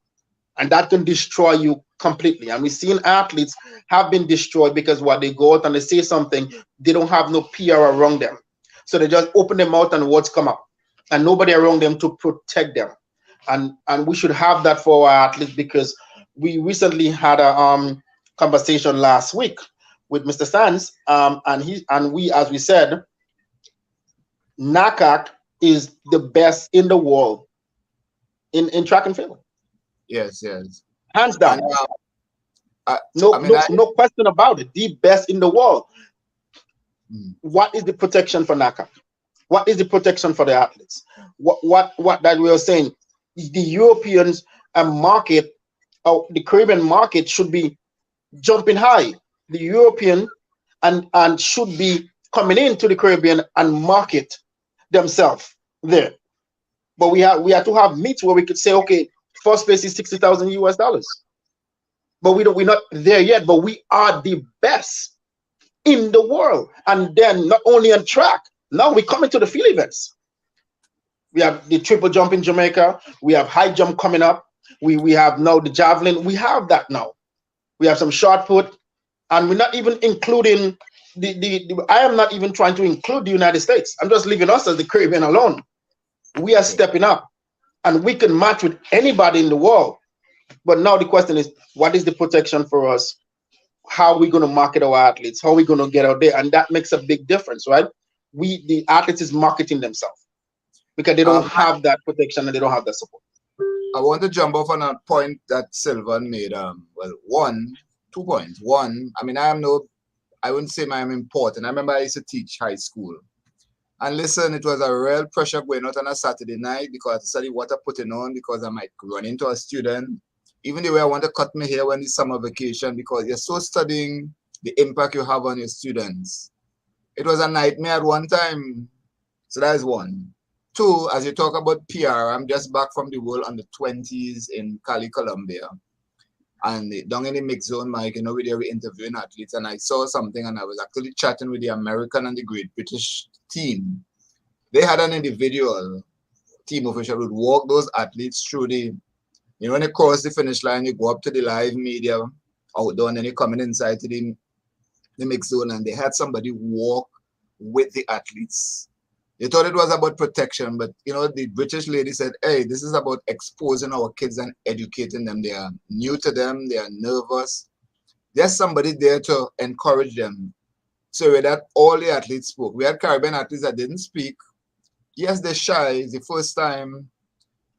[SPEAKER 3] and that can destroy you completely. And we've seen athletes have been destroyed because what they go out and they say something, they don't have no PR around them, so they just open their mouth and words come out, and nobody around them to protect them. And we should have that for our athletes because we recently had a conversation last week with Mr. Sands, and we, as we said, NACAC is the best in the world in track and field,
[SPEAKER 2] Yes, yes.
[SPEAKER 3] hands
[SPEAKER 2] And
[SPEAKER 3] down.
[SPEAKER 2] I,
[SPEAKER 3] No,
[SPEAKER 2] I mean,
[SPEAKER 3] no, no question about it. The best in the world.
[SPEAKER 2] mm,
[SPEAKER 3] What is the protection for NACA? What is the protection for the athletes? What that we are saying? the Europeans market, the Caribbean market should be jumping high. The European and should be coming into the Caribbean and market themselves there. But we have to have meets where we could say, okay, first place is 60,000 US dollars. But we're not there yet. But we are the best in the world. And then not only on track, now we're coming to the field events. We have the triple jump in Jamaica. We have high jump coming up. We have now the javelin. We have that now. We have some short put, and we're not even including I am not even trying to include the United States. I'm just leaving us as the Caribbean alone. We are stepping up, and we can match with anybody in the world. But now the question is, what is the protection for us? How are we going to market our athletes? How are we going to get out there? And that makes a big difference, right? The athletes is marketing themselves because they don't have that protection and they don't have that support.
[SPEAKER 2] I want to jump off on a point that Sylvan made. Well, 2 points. One, I mean, I wouldn't say I'm important. I remember I used to teach high school. And listen, it was a real pressure going out on a Saturday night because I had to study what I'm putting on because I might run into a student. Even the way I want to cut my hair when it's summer vacation because you're so studying the impact you have on your students. It was a nightmare at one time. So that is one. Two, as you talk about PR, I'm just back from the World Under 20s in Cali, Colombia. And down in the mix zone, Mike, you know, we were interviewing athletes, and I saw something, and I was actually chatting with the American and the Great British team. They had an individual team official who would walk those athletes through when they cross the finish line, you go up to the live media outdoor, and then you're coming inside to the mix zone, and they had somebody walk with the athletes. They thought it was about protection, but the British lady said, hey, this is about exposing our kids and educating them. They are new to them, they are nervous. There's somebody there to encourage them. So with that, all the athletes spoke. We had Caribbean athletes that didn't speak. Yes, they're shy, it's the first time,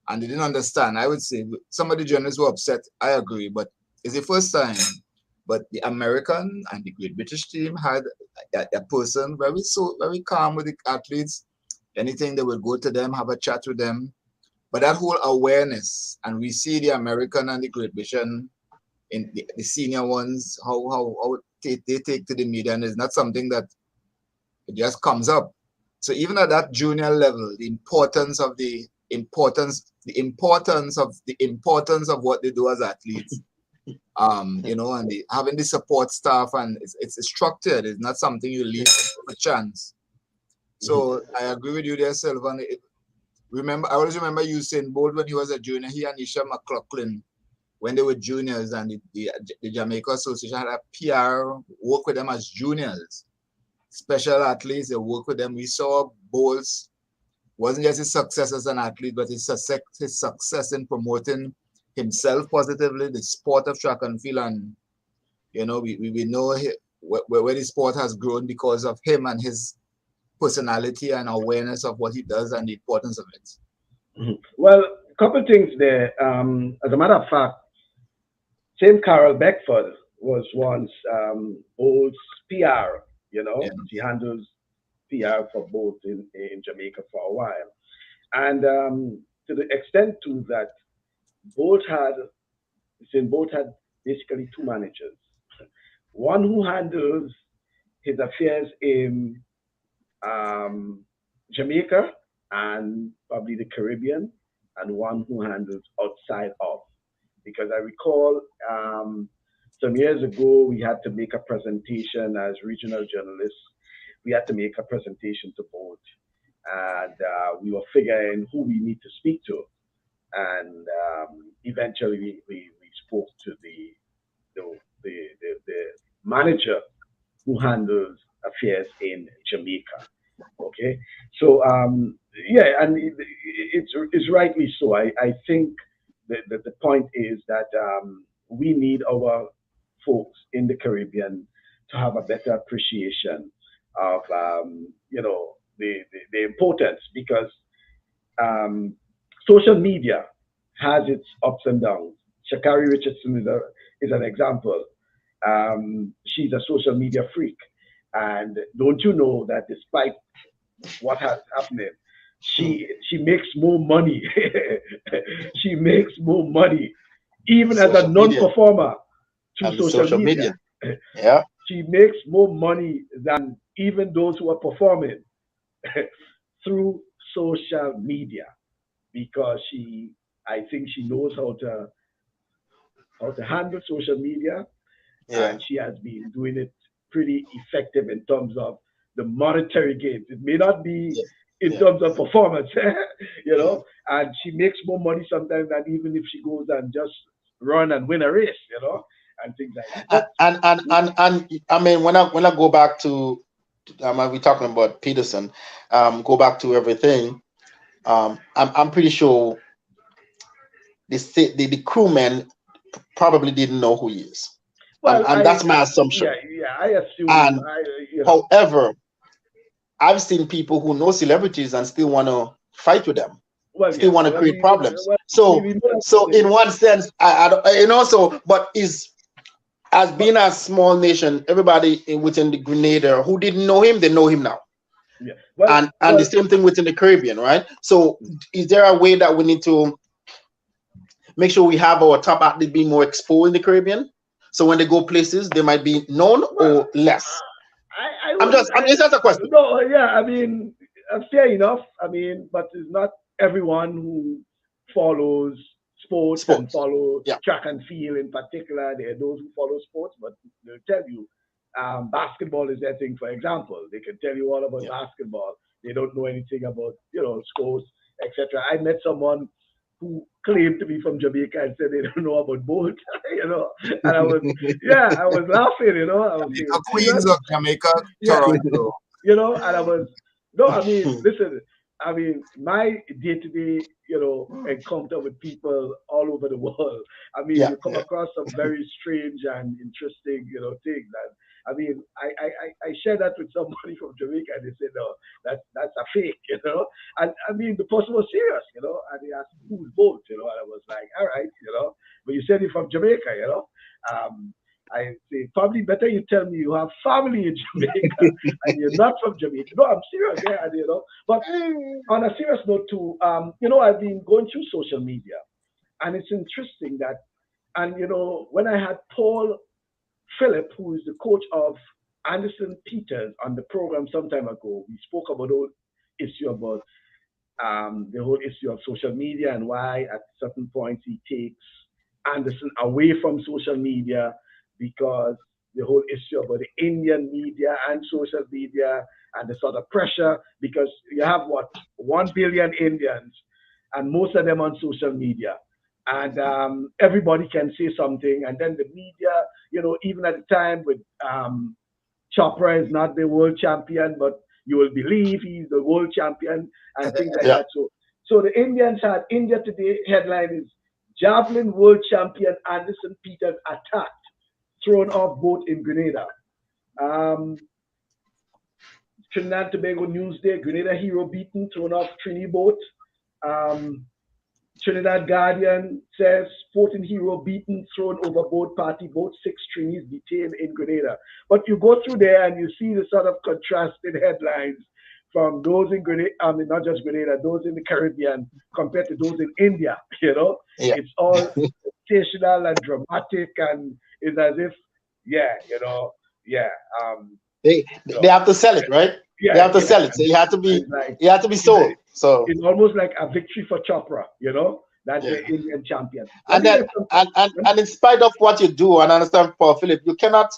[SPEAKER 2] and they didn't understand. I would say some of the journalists were upset, I agree, but it's the first time. But the American and the Great British team had a person very calm with the athletes. Anything, they would go to them, have a chat with them. But that whole awareness, and we see the American and the Great British in the senior ones, how they take to the media, and it's not something that it just comes up. So even at that junior level, the importance of what they do as athletes, and having the support staff, and it's structured. It's not something you leave a chance. So I agree with you there, Sylvan. I always remember Usain Bolt when he was a junior. He and Isha McLaughlin, when they were juniors, and the Jamaica Association had a PR work with them as juniors. Special athletes, they work with them. We saw Bolt's wasn't just his success as an athlete, but his success in promoting himself positively, the sport of track and field, and we know where the sport has grown because of him and his personality and awareness of what he does and the importance of it.
[SPEAKER 1] Well, a couple of things there. As a matter of fact, same Carol Beckford was once Bolt's PR.
[SPEAKER 2] Yeah.
[SPEAKER 1] She handles PR for Bolt in Jamaica for a while. And to the extent too that Bolt had, Bolt had basically two managers. One who handles his affairs in Jamaica and probably the Caribbean, and one who handles outside of. Because I recall some years ago, we had to make a presentation as regional journalists. We had to make a presentation to board, and we were figuring who we need to speak to. And eventually, we spoke to the manager who handles affairs in Jamaica. Okay, so yeah, and it's rightly so. I think the point is that we need our folks in the Caribbean to have a better appreciation of the importance, because um, social media has its ups and downs. Shakari Richardson is an example. She's a social media freak. And don't you know that despite what has happened, she makes more money. She makes more money, even as a
[SPEAKER 3] Social media
[SPEAKER 1] non-performer through
[SPEAKER 3] and the
[SPEAKER 1] social
[SPEAKER 3] social
[SPEAKER 1] media.
[SPEAKER 3] media. Yeah.
[SPEAKER 1] She makes more money than even those who are performing through social media because I think she knows how to handle social media,
[SPEAKER 3] Yeah.
[SPEAKER 1] and she has been doing it pretty effective in terms of the monetary gains. It may not be
[SPEAKER 3] Yeah.
[SPEAKER 1] in
[SPEAKER 3] Yeah.
[SPEAKER 1] terms of performance,
[SPEAKER 3] Mm.
[SPEAKER 1] and she makes more money sometimes than even if she goes and just run and win a race, and things like that. But
[SPEAKER 3] And I mean, when I go back to, we're talking about Peterson, go back to everything. I'm pretty sure the crewmen probably didn't know who he is,
[SPEAKER 1] well,
[SPEAKER 3] and that's my assumption.
[SPEAKER 1] yeah, I assume,
[SPEAKER 3] And however, I've seen people who know celebrities and still want to fight with them,
[SPEAKER 1] well,
[SPEAKER 3] still
[SPEAKER 1] yeah,
[SPEAKER 3] want to
[SPEAKER 1] well,
[SPEAKER 3] create problems.
[SPEAKER 1] well,
[SPEAKER 3] So,
[SPEAKER 1] we know
[SPEAKER 3] so
[SPEAKER 1] that.
[SPEAKER 3] in one sense, so, but is as
[SPEAKER 1] But
[SPEAKER 3] being a small nation, everybody within the Grenada who didn't know him, they know him now.
[SPEAKER 1] yeah, well,
[SPEAKER 3] And the same thing within the Caribbean, right? So, is there a way that we need to make sure we have our top athletes being more exposed in the Caribbean? So when they go places, they might be known
[SPEAKER 1] well,
[SPEAKER 3] or less.
[SPEAKER 1] I wouldn't.
[SPEAKER 3] I'm just that's a question.
[SPEAKER 1] No, yeah, I mean, fair enough. I mean, but it's not everyone who follows sports and
[SPEAKER 3] Sports.
[SPEAKER 1] follow
[SPEAKER 3] Yeah.
[SPEAKER 1] track and field in particular. There are those who follow sports, but they'll tell you basketball is their thing. For example, they can tell you all about
[SPEAKER 3] Yeah.
[SPEAKER 1] basketball. They don't know anything about sports, etc. I met someone who claimed to be from Jamaica and said they don't know about boat, and I was laughing, I was saying,
[SPEAKER 2] Jamaica
[SPEAKER 1] serious?
[SPEAKER 2] Queens of Jamaica,
[SPEAKER 1] Yeah,
[SPEAKER 2] Toronto.
[SPEAKER 1] and I was no, I mean, listen, I mean, my day to day, encounter with people all over the world. I mean,
[SPEAKER 3] Yeah.
[SPEAKER 1] you come
[SPEAKER 3] Yeah.
[SPEAKER 1] across some very strange and interesting, things. And I mean, I shared that with somebody from Jamaica, and they said, no, that's a fake, And I mean, the person was serious, and they asked who's both, and I was like, all right, but you said you're from Jamaica, Um, I say, probably better you tell me you have family in Jamaica and you're not from Jamaica. No, I'm serious, yeah, But on a serious note too, I've been going through social media, and it's interesting that, and when I had Paul Phillip, who is the coach of Anderson Peters, on the program some time ago, we spoke about the whole issue about the whole issue of social media and why at certain points he takes Anderson away from social media because the whole issue about the Indian media and social media and the sort of pressure because you have what 1 billion Indians and most of them on social media and everybody can say something and then the media even at the time with Chopra is not the world champion, but you will believe he's the world champion and things like
[SPEAKER 3] Yeah.
[SPEAKER 1] that. So the Indians had India Today headline is Javelin World Champion Anderson Peters attacked, thrown off boat in Grenada. Um, Trinidad Tobago Newsday, Grenada hero beaten, thrown off Trini boat. Um, Trinidad Guardian says sporting hero beaten, thrown overboard, party boat, 6 trainees detained in Grenada. But you go through there and you see the sort of contrasted headlines from those in Grenada, I mean, not just Grenada, those in the Caribbean compared to those in India,
[SPEAKER 3] Yeah.
[SPEAKER 1] It's all sensational and dramatic and it's as if, yeah, yeah,
[SPEAKER 3] They
[SPEAKER 1] so,
[SPEAKER 3] have to sell it, right? They
[SPEAKER 1] yeah,
[SPEAKER 3] have to sell it. So
[SPEAKER 1] and, and it's like,
[SPEAKER 3] you have to be
[SPEAKER 1] it's,
[SPEAKER 3] sold. So
[SPEAKER 1] it's almost like a victory for Chopra, that's
[SPEAKER 3] yeah.
[SPEAKER 1] the Indian champion. Let
[SPEAKER 3] And
[SPEAKER 1] me
[SPEAKER 3] then
[SPEAKER 1] get some.
[SPEAKER 3] and in spite of what you do, and I understand Paul Philip, you cannot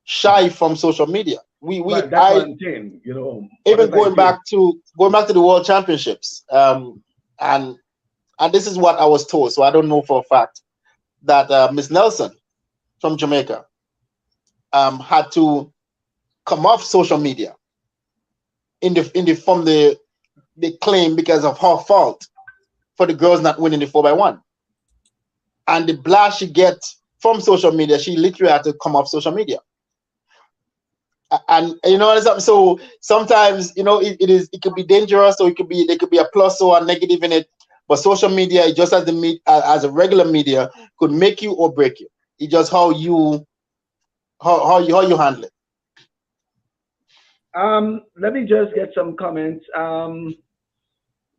[SPEAKER 3] shy from social media.
[SPEAKER 1] Well, that's what
[SPEAKER 3] I
[SPEAKER 1] I'm saying.
[SPEAKER 3] even
[SPEAKER 1] Whatever it is.
[SPEAKER 3] going back to the World Championships, and this is what I was told, so I don't know for a fact that Miss Nelson from Jamaica had to come off social media in the from the claim because of her fault for the girls not winning the 4x1, and the blast she get from social media, she literally had to come off social media. And so sometimes it could be dangerous, or there could be a plus or a negative in it, but social media, just as as a regular media, could make you or break you. It's just how you handle it.
[SPEAKER 1] Let me just get some comments.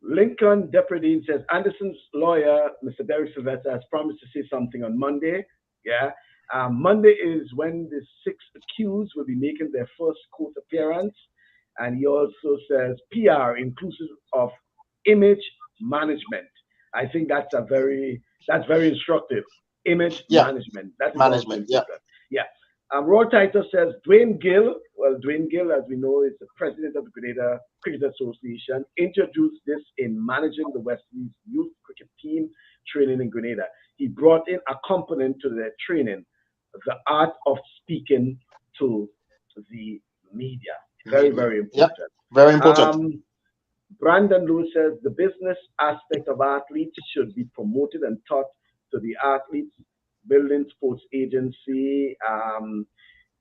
[SPEAKER 1] Lincoln Depredine says Anderson's lawyer, Mr. Derek Sylvester, has promised to say something on Monday. Yeah. Monday is when the six accused will be making their first court appearance. And he also says PR, inclusive of image management. I think that's very instructive. Image
[SPEAKER 3] Yeah,
[SPEAKER 1] management. That is also
[SPEAKER 3] management. Yeah,
[SPEAKER 1] important. Yeah. Roy Titus says Dwayne Gill, well, Dwayne Gill, as we know, is the president of the Grenada Cricket Association, introduced this in managing the West Indies youth cricket team training in Grenada. He brought in a component to their training, the art of speaking to the media. Very,
[SPEAKER 3] media.
[SPEAKER 1] very
[SPEAKER 3] Yeah,
[SPEAKER 1] important.
[SPEAKER 3] very important.
[SPEAKER 1] Um, Brandon Lewis says the business aspect of athletes should be promoted and taught to the athletes. Building Sports Agency.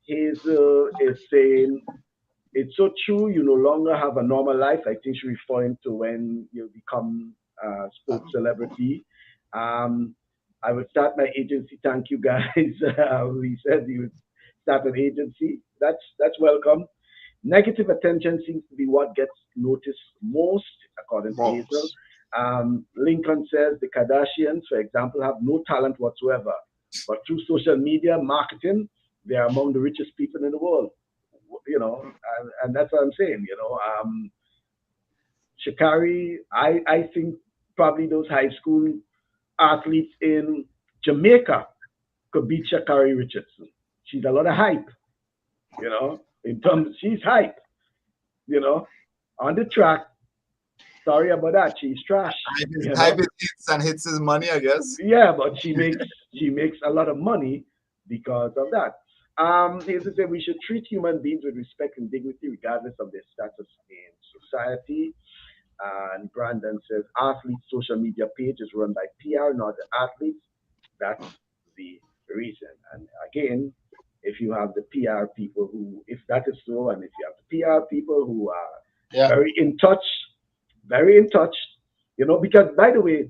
[SPEAKER 1] Hazel is saying it's so true. You no longer have a normal life. I think she's referring to when you become a sports celebrity. Um, I would start my agency. Thank you, guys. He said he would start an agency. That's welcome. Negative attention seems to be what gets noticed most, according to Hazel.
[SPEAKER 3] Most.
[SPEAKER 1] Lincoln says the Kardashians, for example, have no talent whatsoever, but through social media marketing, they are among the richest people in the world. And that's what I'm saying. Shakari, I think probably those high school athletes in Jamaica could beat Shakari Richardson. She's a lot of hype, in terms she's hype, you know, on the track. Sorry about that. She's trash, you
[SPEAKER 2] Hype
[SPEAKER 1] know.
[SPEAKER 2] it hits and hits his money, I guess.
[SPEAKER 1] Yeah, but she makes a lot of money because of that. Here's the thing: we should treat human beings with respect and dignity, regardless of their status in society. And Brandon says, athletes' social media page is run by PR, not the athletes. That's the reason. And again, if you have the PR people who, if that is so, and if you have the PR people who are
[SPEAKER 3] Yeah,
[SPEAKER 1] very in touch, very in touch, because by the way,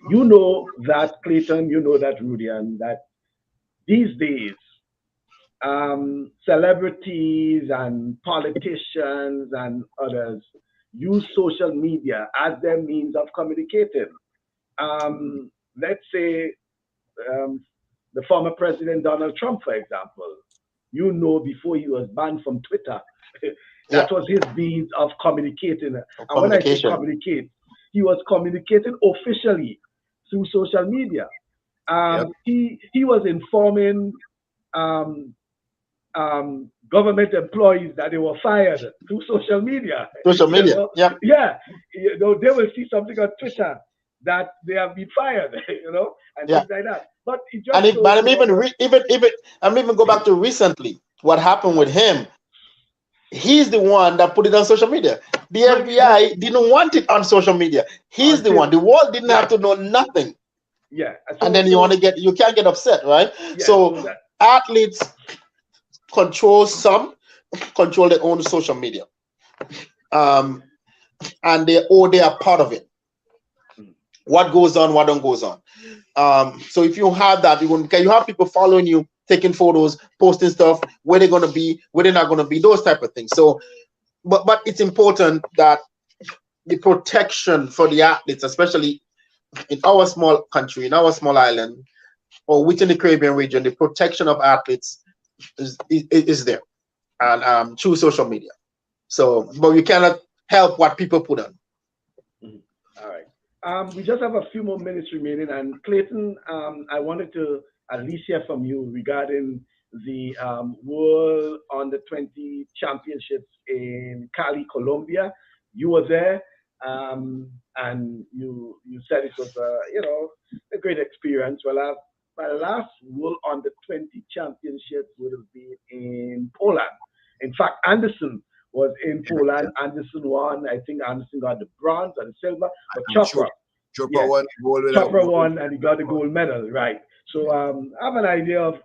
[SPEAKER 1] you know that Clayton, you know that Rudy, and that these days, celebrities and politicians and others use social media as their means of communicating. Let's say um, the former president Donald Trump, for example, before he was banned from Twitter,
[SPEAKER 3] yeah.
[SPEAKER 1] that was his means of communicating.
[SPEAKER 3] For
[SPEAKER 1] And when I say
[SPEAKER 3] communication.
[SPEAKER 1] communicate, he was communicating officially through social media.
[SPEAKER 2] Yep.
[SPEAKER 1] He was informing um, government employees that they were fired through social media.
[SPEAKER 3] Social
[SPEAKER 1] you
[SPEAKER 3] media.
[SPEAKER 1] know,
[SPEAKER 3] Yeah.
[SPEAKER 1] yeah, they will see something on Twitter that they have been fired, and
[SPEAKER 3] Yeah.
[SPEAKER 1] things like that. But it
[SPEAKER 3] And
[SPEAKER 1] just
[SPEAKER 3] if,
[SPEAKER 1] shows
[SPEAKER 3] but I'm
[SPEAKER 1] you
[SPEAKER 3] even
[SPEAKER 1] what.
[SPEAKER 3] even I'm even go back to recently what happened with him. He's the one that put it on social media. The
[SPEAKER 1] No,
[SPEAKER 3] FBI didn't want it on social media. He's the
[SPEAKER 1] until
[SPEAKER 3] one. The world didn't have
[SPEAKER 1] yeah,
[SPEAKER 3] to know nothing.
[SPEAKER 1] yeah.
[SPEAKER 3] And
[SPEAKER 1] So
[SPEAKER 3] then
[SPEAKER 1] so
[SPEAKER 3] you can't get upset, right?
[SPEAKER 1] yeah,
[SPEAKER 3] So
[SPEAKER 1] so that
[SPEAKER 3] athletes control some, control their own social media. Um, and they are part of it.
[SPEAKER 1] mm,
[SPEAKER 3] What goes on, what don't goes on. So if you have that, you have people following you, taking photos, posting stuff, where they're gonna be, where they're not gonna be, those type of things. So, but it's important that the protection for the athletes, especially in our small country, in our small island, or within the Caribbean region, the protection of athletes is there, and through social media. So, but we cannot help what people put on.
[SPEAKER 1] mhm. All right. We just have a few more minutes remaining, and Clayton, I wanted to at least hear from you regarding the World Under 20 Championships in Cali, Colombia. You were there, and you said it was a great experience. Well, my last World Under 20 Championship would have been in Poland. In fact, Anderson was in Poland. Anderson won. I think Anderson got the bronze and the silver, but
[SPEAKER 2] And Chopper,
[SPEAKER 1] Chopra,
[SPEAKER 2] Chopper
[SPEAKER 1] yes,
[SPEAKER 2] won gold with a
[SPEAKER 1] Chopra
[SPEAKER 2] gold.
[SPEAKER 1] won and he got the gold medal, right? So I have an idea of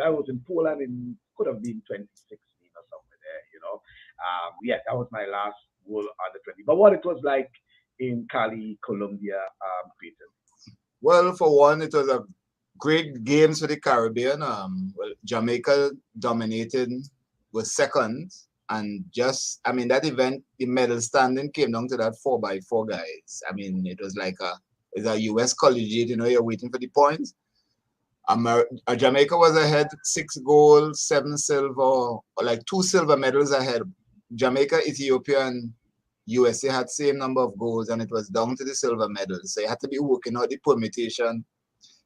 [SPEAKER 1] I was in Poland in could have been 2016 or somewhere there. Yeah, that was my last World Under 20. But what it was like in Cali, Colombia, Peter.
[SPEAKER 2] Well, for one, it was a great games for the Caribbean. Well, Jamaica dominated, was second. And just, I mean, that event, the medal standing came down to that 4x4 guys. I mean, it was like it's a US collegiate, you know, you're waiting for the points. Jamaica was ahead, 6 gold, 7 silver, or like 2 silver medals ahead. Jamaica, Ethiopia, and USA had same number of goals, and it was down to the silver medals. So you had to be working out the permutation.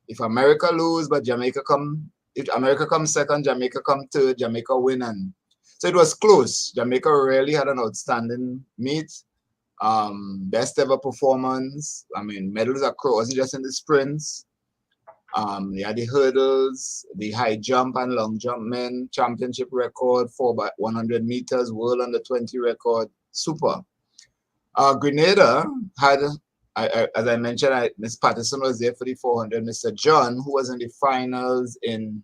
[SPEAKER 2] If America lose, but Jamaica come, if America comes second, Jamaica come third, Jamaica win, and so it was close. Jamaica really had an outstanding meet. Best ever performance. I mean, medals across, wasn't just in the sprints. They had the hurdles, the high jump and long jump men, championship record, 4 by 100 meters, world under 20 record. Super. Grenada had, as I mentioned, Miss Patterson was there for the 400. Mr. John, who was in the finals in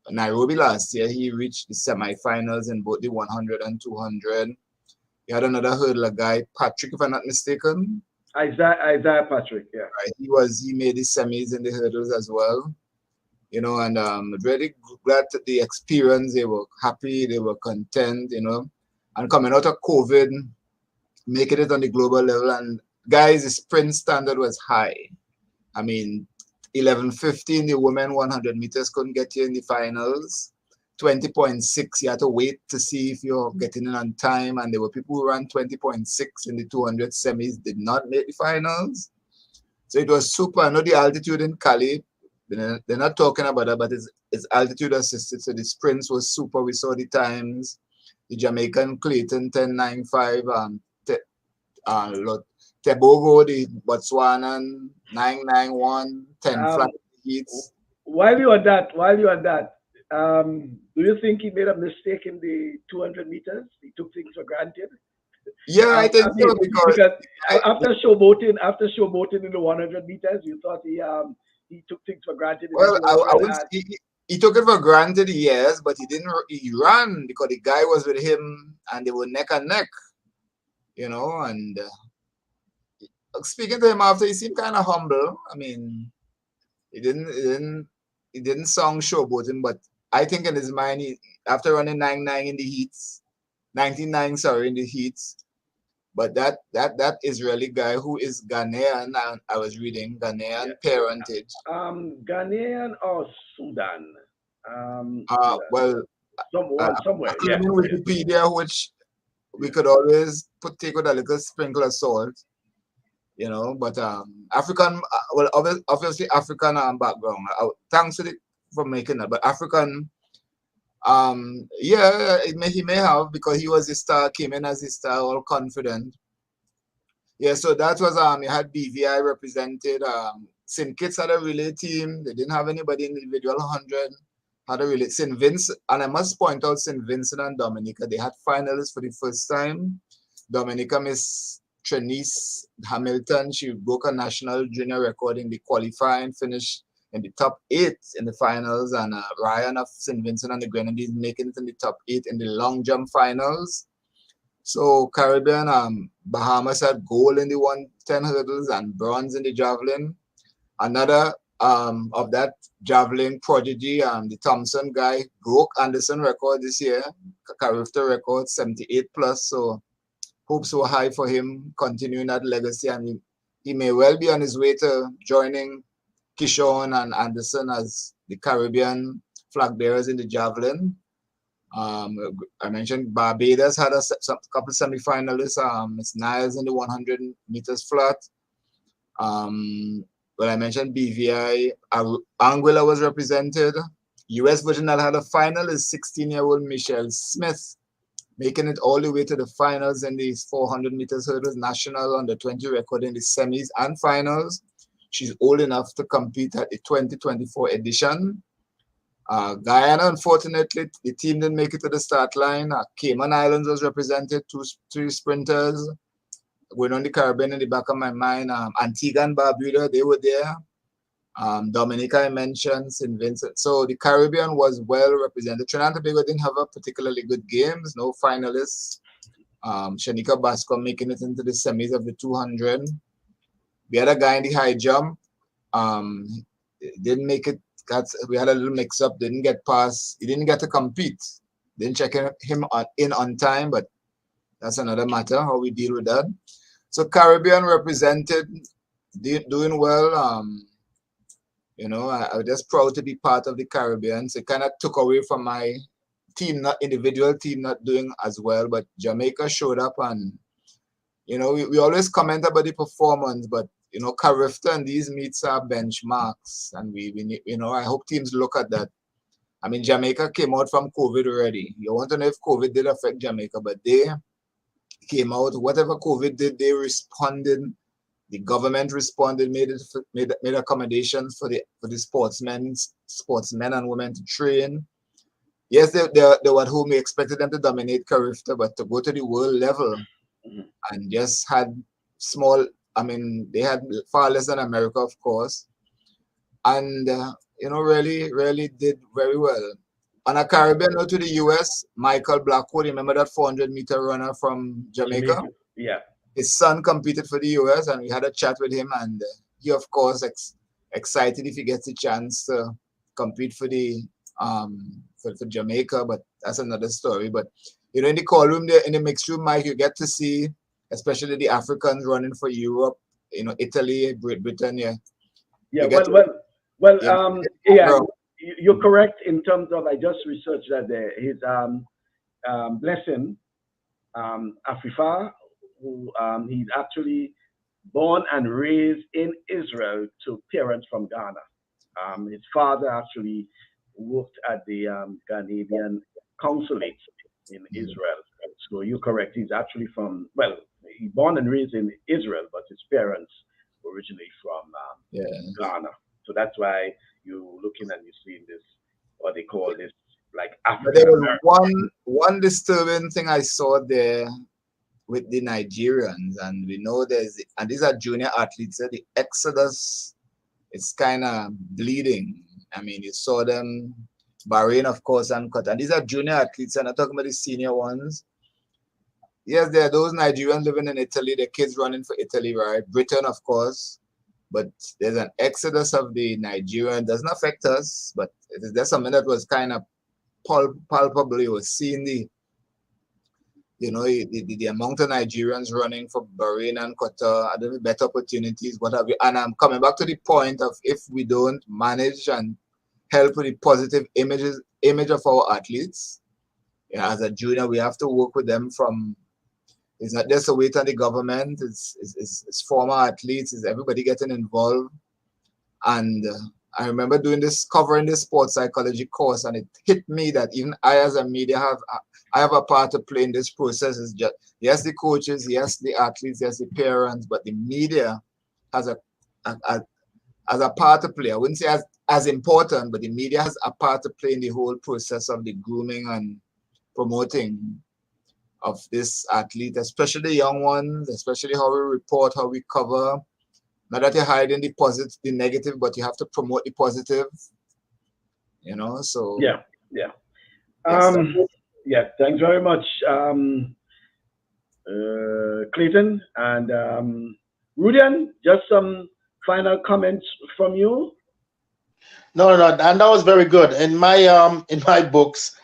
[SPEAKER 2] Nairobi last year, he reached the semi-finals in both the 100 and 200. You had another hurdler guy, Patrick, if I'm not mistaken.
[SPEAKER 1] Isaiah Patrick, yeah.
[SPEAKER 2] Right. He made the semis in the hurdles as well. You know, and really glad that the experience, they were happy, they were content, you know. And coming out of COVID, making it on the global level. And guys, the sprint standard was high. I mean, 11:15, the women 100 meters couldn't get you in the finals. 20.6, you had to wait to see if you're getting in on time. And there were people who ran 20.6 in the 200 semis, did not make the finals. So it was super. I know the altitude in Cali, they're not talking about that, but it's altitude assisted. So the sprints was super. We saw the times. The Jamaican Clayton 10.95, Tebogo, the Botswanan 9.91, 10 flat heats.
[SPEAKER 1] While you are that, do you think he made a mistake in the 200 meters? He took things for granted.
[SPEAKER 2] Yeah, I think so
[SPEAKER 1] because after showboating in the 100 meters, you thought he took things for granted.
[SPEAKER 2] Well, he took it for granted, yes, but he didn't. He ran because the guy was with him, and they were neck and neck, you know. And speaking to him after, he seemed kind of humble. I mean, he didn't sound showboating, but I think in his mind, after running 9.9 in the heats, 99, sorry, in the heats. But that Israeli guy who is Ghanaian, I was reading Ghanaian parentage.
[SPEAKER 1] Ghanaian or Sudan?
[SPEAKER 2] Well,
[SPEAKER 1] somewhere.
[SPEAKER 2] According to Wikipedia, which we could always take with a little sprinkle of salt, you know. But African, well, obviously African background. Thanks for making that. But African. Yeah, he may have because he was a star, came in as a star, all confident. Yeah, so that was you had BVI represented. St. Kitts had a relay team. They didn't have anybody in the individual 100. Had a relay. St. Vincent, and I must point out St. Vincent and Dominica. They had finalists for the first time. Dominica, Miss Trenice Hamilton, she broke a national junior record in the qualifying, finished in the top 8 in the finals, and Ryan of St. Vincent and the Grenadines making it in the top 8 in the long jump finals. So Caribbean, Bahamas had gold in the 110 hurdles and bronze in the javelin. Another of that javelin prodigy, the Thompson guy, broke Anderson record this year, Carifta record 78 plus. So hopes were high for him continuing that legacy, and he may well be on his way to joining Kishon and Anderson as the Caribbean flag bearers in the javelin. I mentioned Barbados had a couple semi-finalists. Miss Niles in the 100 meters flat. Well, I mentioned BVI. Anguilla was represented. US Virgin Islands had a finalist, 16-year-old Michelle Smith, making it all the way to the finals in the 400 meters hurdles, national under 20 record in the semis and finals. She's old enough to compete at the 2024 edition. Guyana, unfortunately, the team didn't make it to the start line. Cayman Islands was represented, 3 sprinters. Going on the Caribbean in the back of my mind. Antigua and Barbuda, they were there. Dominica, I mentioned, St. Vincent. So the Caribbean was well represented. Trinidad and Tobago didn't have a particularly good games, no finalists. Shanika Bascom making it into the semis of the 200. We had a guy in the high jump. Didn't make it. We had a little mix-up. Didn't get past. He didn't get to compete didn't check him in on time, but that's another matter, how we deal with that. So Caribbean represented, doing well. I was just proud to be part of the Caribbean. So it kind of took away from my team, not individual team, not doing as well. But Jamaica showed up, and we always comment about the performance, but Carifta and these meets are benchmarks, and we I hope teams look at that. I mean, Jamaica came out from COVID already. You want to know if COVID did affect Jamaica, but they came out. Whatever COVID did, they responded. The government responded, made accommodations for the sportsmen and women to train. Yes, they were at home. We expected them to dominate Carifta, but to go to the world level and just had small. I mean, they had far less than America, of course, and really did very well. On a Caribbean note to the US, Michael Blackwood, remember that 400-meter runner from Jamaica?
[SPEAKER 1] Yeah.
[SPEAKER 2] His son competed for the US, and we had a chat with him, and he, of course, excited if he gets a chance to compete for the for Jamaica, but that's another story. But in the call room there, in the mixed room, Mike, you get to see, especially the Africans running for Europe, Italy, Great Britain. Yeah.
[SPEAKER 1] You're correct in terms of, I just researched that there. His Blessing Afifa, who he's actually born and raised in Israel to parents from Ghana. His father actually worked at the Ghanaian consulate in Israel. So you're correct. He's actually he's born and raised in Israel, but his parents originally from Ghana. So that's why you're looking and you're seeing this, what they call this, like African.
[SPEAKER 2] There was one disturbing thing I saw there with the Nigerians, and we know and these are junior athletes. So the exodus is kind of bleeding. I mean, you saw them, Bahrain, of course, and Qatar. And these are junior athletes, and I'm talking about the senior ones. Yes, there are those Nigerians living in Italy, their kids running for Italy, right? Britain, of course. But there's an exodus of the Nigerian. Doesn't affect us, but there's something that was kind of palpably was seeing the amount of Nigerians running for Bahrain and Qatar, are there better opportunities, what have you. And I'm coming back to the point of, if we don't manage and help with the positive image of our athletes, as a junior, we have to work with them from. It's not just a wait on the government. It's former athletes. It's everybody getting involved. And I remember covering this sports psychology course, and it hit me that even I, as a media, have a part to play in this process. It's just, yes, the coaches, yes, the athletes, yes, the parents, but the media has a part to play. I wouldn't say as important, but the media has a part to play in the whole process of the grooming and promoting of this athlete, especially the young ones, especially how we report, how we cover. Not that you're hiding the positive, the negative, but you have to promote the positive. So
[SPEAKER 1] yeah. Thanks very much, Clayton and Rudian. Just some final comments from you.
[SPEAKER 3] No, and that was very good. In my books,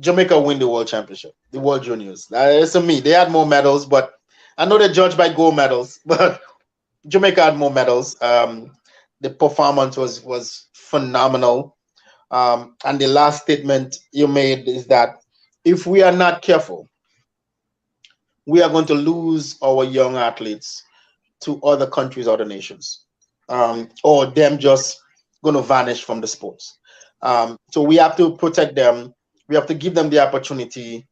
[SPEAKER 3] Jamaica win the World Championship, the World Juniors. It's to me, they had more medals, but I know they're judged by gold medals, but Jamaica had more medals. The performance was phenomenal. And the last statement you made is that if we are not careful, we are going to lose our young athletes to other countries, other nations, or them just going to vanish from the sports. So we have to protect them. We have to give them the opportunity.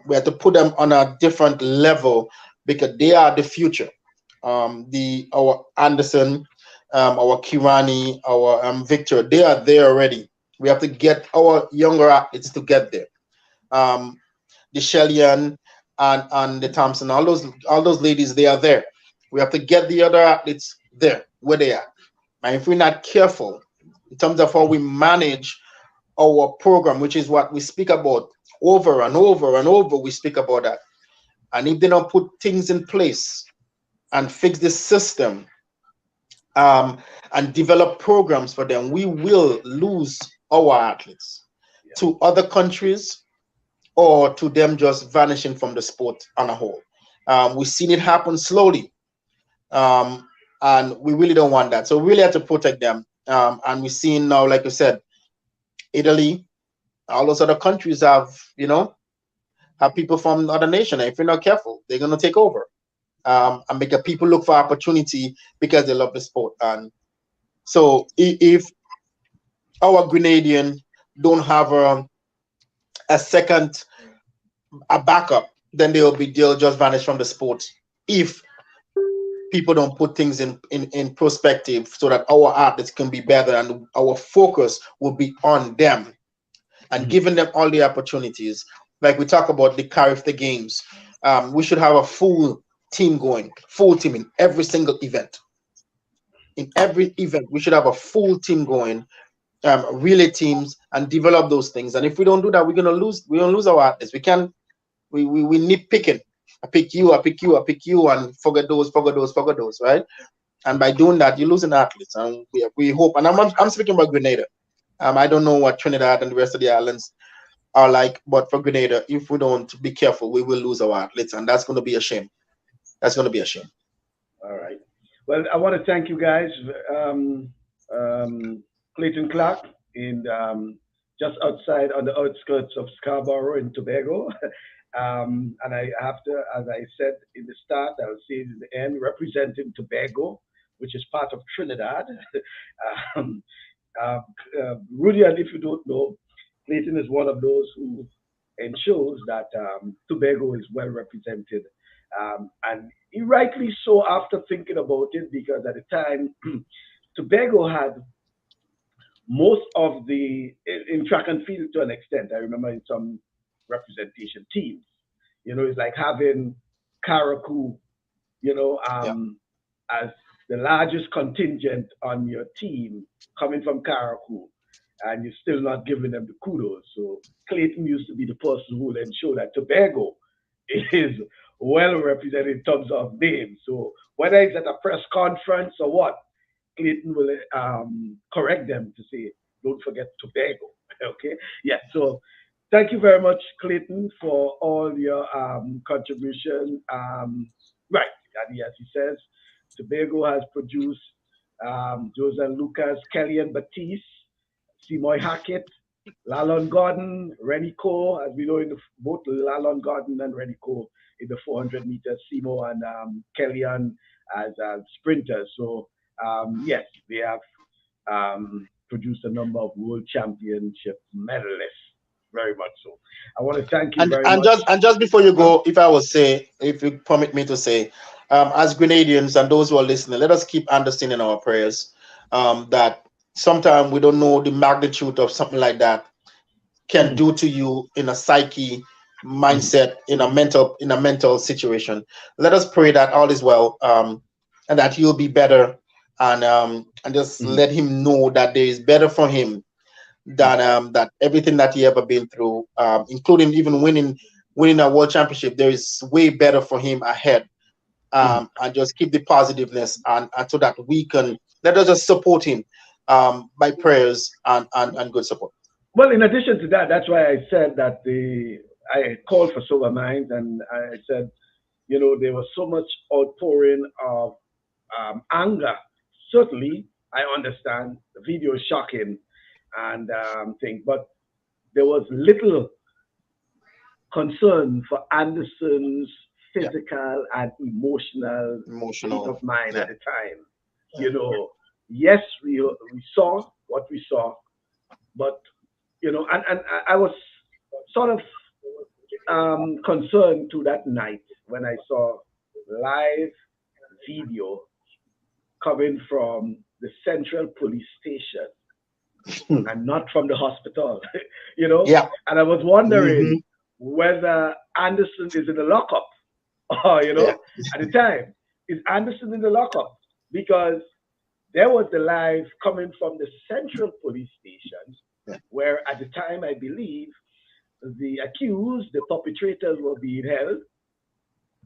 [SPEAKER 3] We have to put them on a different level because they are the future. Our Anderson, our Kirani, our Victor, they are there already. We have to get our younger athletes to get there. The Shellian and the Thompson, all those ladies, they are there. We have to get the other athletes there where they are. And if we're not careful in terms of how we manage our program, which is what we speak about over and over and over, we speak about that. And if they don't put things in place and fix the system and develop programs for them, we will lose our athletes. to other countries or to them just vanishing from the sport on a whole. We've seen it happen slowly, um, and we really don't want that. So we really have to protect them. And we're seeing now, like you said, Italy, all those other countries have people from other nations. If you're not careful, they're gonna take over, and make the people look for opportunity because they love the sport. And so if our Grenadian don't have a second a backup, then they'll just vanish from the sport if people don't put things in perspective so that our athletes can be better and our focus will be on them and
[SPEAKER 1] Mhm.
[SPEAKER 3] giving them all the opportunities. Like we talk about the games, we should have a full team going, full team in every single event. In every event, we should have a full team going, relay teams, and develop those things. And if we don't do that, we're gonna lose. We're gonna lose our athletes. We can't. We nitpicking. I pick you. I pick you. I pick you, and forget those. Forget those. Forget those. Right. And by doing that, you're losing athletes. And we hope. And I'm speaking about Grenada. I don't know what Trinidad and the rest of the islands are like, but for Grenada, if we don't be careful, we will lose our athletes, and that's going to be a shame. That's going to be a shame.
[SPEAKER 1] All right. Well, I want to thank you guys, um, um, Clayton Clark, in just outside on the outskirts of Scarborough in Tobago. And I have to, as I said in the start, I'll say it in the end, representing Tobago, which is part of Trinidad. um, uh, Rudy, and if you don't know, Clayton is one of those who ensures that Tobago is well represented. And rightly so after thinking about it, because at the time, Tobago had most of in track and field to an extent. I remember in some representation teams, it's like having Karakou,
[SPEAKER 3] Yeah,
[SPEAKER 1] as the largest contingent on your team coming from Karakou, and you're still not giving them the kudos. So Clayton used to be the person who would ensure that Tobago is well represented in terms of names. So whether it's at a press conference or what, Clayton will correct them to say, don't forget Tobago. Okay? Yeah. So thank you very much, Clayton, for all your contribution. Right. And as he says, Tobago has produced Josan Lucas, Kelly and Batiste, Seymour Hackett, Lalon Gordon, Rennie Cole, as we know in both Lalon Gordon and Rennie Cole in the 400 meters, Seymour and Kellyanne as sprinters. So yes, they have produced a number of world championship medalists. Very much so. I want to thank you
[SPEAKER 3] and
[SPEAKER 1] very
[SPEAKER 3] and
[SPEAKER 1] much.
[SPEAKER 3] just before you go, if I would say, if you permit me to say, as Grenadians and those who are listening, let us keep Anderson in our prayers. That sometimes we don't know the magnitude of something like that can
[SPEAKER 1] Mhm,
[SPEAKER 3] do to you in a psyche
[SPEAKER 1] mhm,
[SPEAKER 3] mindset in a mental situation. Let us pray that all is well, and that he'll be better, and just
[SPEAKER 1] mhm,
[SPEAKER 3] let him know that there is better for him
[SPEAKER 1] mhm,
[SPEAKER 3] than that everything that he ever been through, including even winning a world championship. There is way better for him ahead,
[SPEAKER 1] mhm.
[SPEAKER 3] and just keep the positiveness, and so that we can let us just support him, by prayers and good support.
[SPEAKER 1] Well, in addition to that, that's why I said that I called for sober minds, and I said, there was so much outpouring of anger. Certainly, I understand the video is shocking and thing, but there was little concern for Anderson's
[SPEAKER 3] Yeah,
[SPEAKER 1] physical and emotional state of
[SPEAKER 3] emotional.
[SPEAKER 1] mind
[SPEAKER 3] Yeah,
[SPEAKER 1] at the time.
[SPEAKER 3] yeah,
[SPEAKER 1] You know, yes, we saw what we saw, but and I was sort of concerned to that night when I saw live video coming from the Central Police Station and not from the hospital,
[SPEAKER 3] yeah.
[SPEAKER 1] and I was
[SPEAKER 3] Hmm.
[SPEAKER 1] wondering whether Anderson is in the lockup. Or,
[SPEAKER 3] Yeah,
[SPEAKER 1] at the time, is Anderson in the lockup? Because there was the live coming from the Central Police Station,
[SPEAKER 3] yeah,
[SPEAKER 1] where at the time, I believe, the accused, the perpetrators were being held,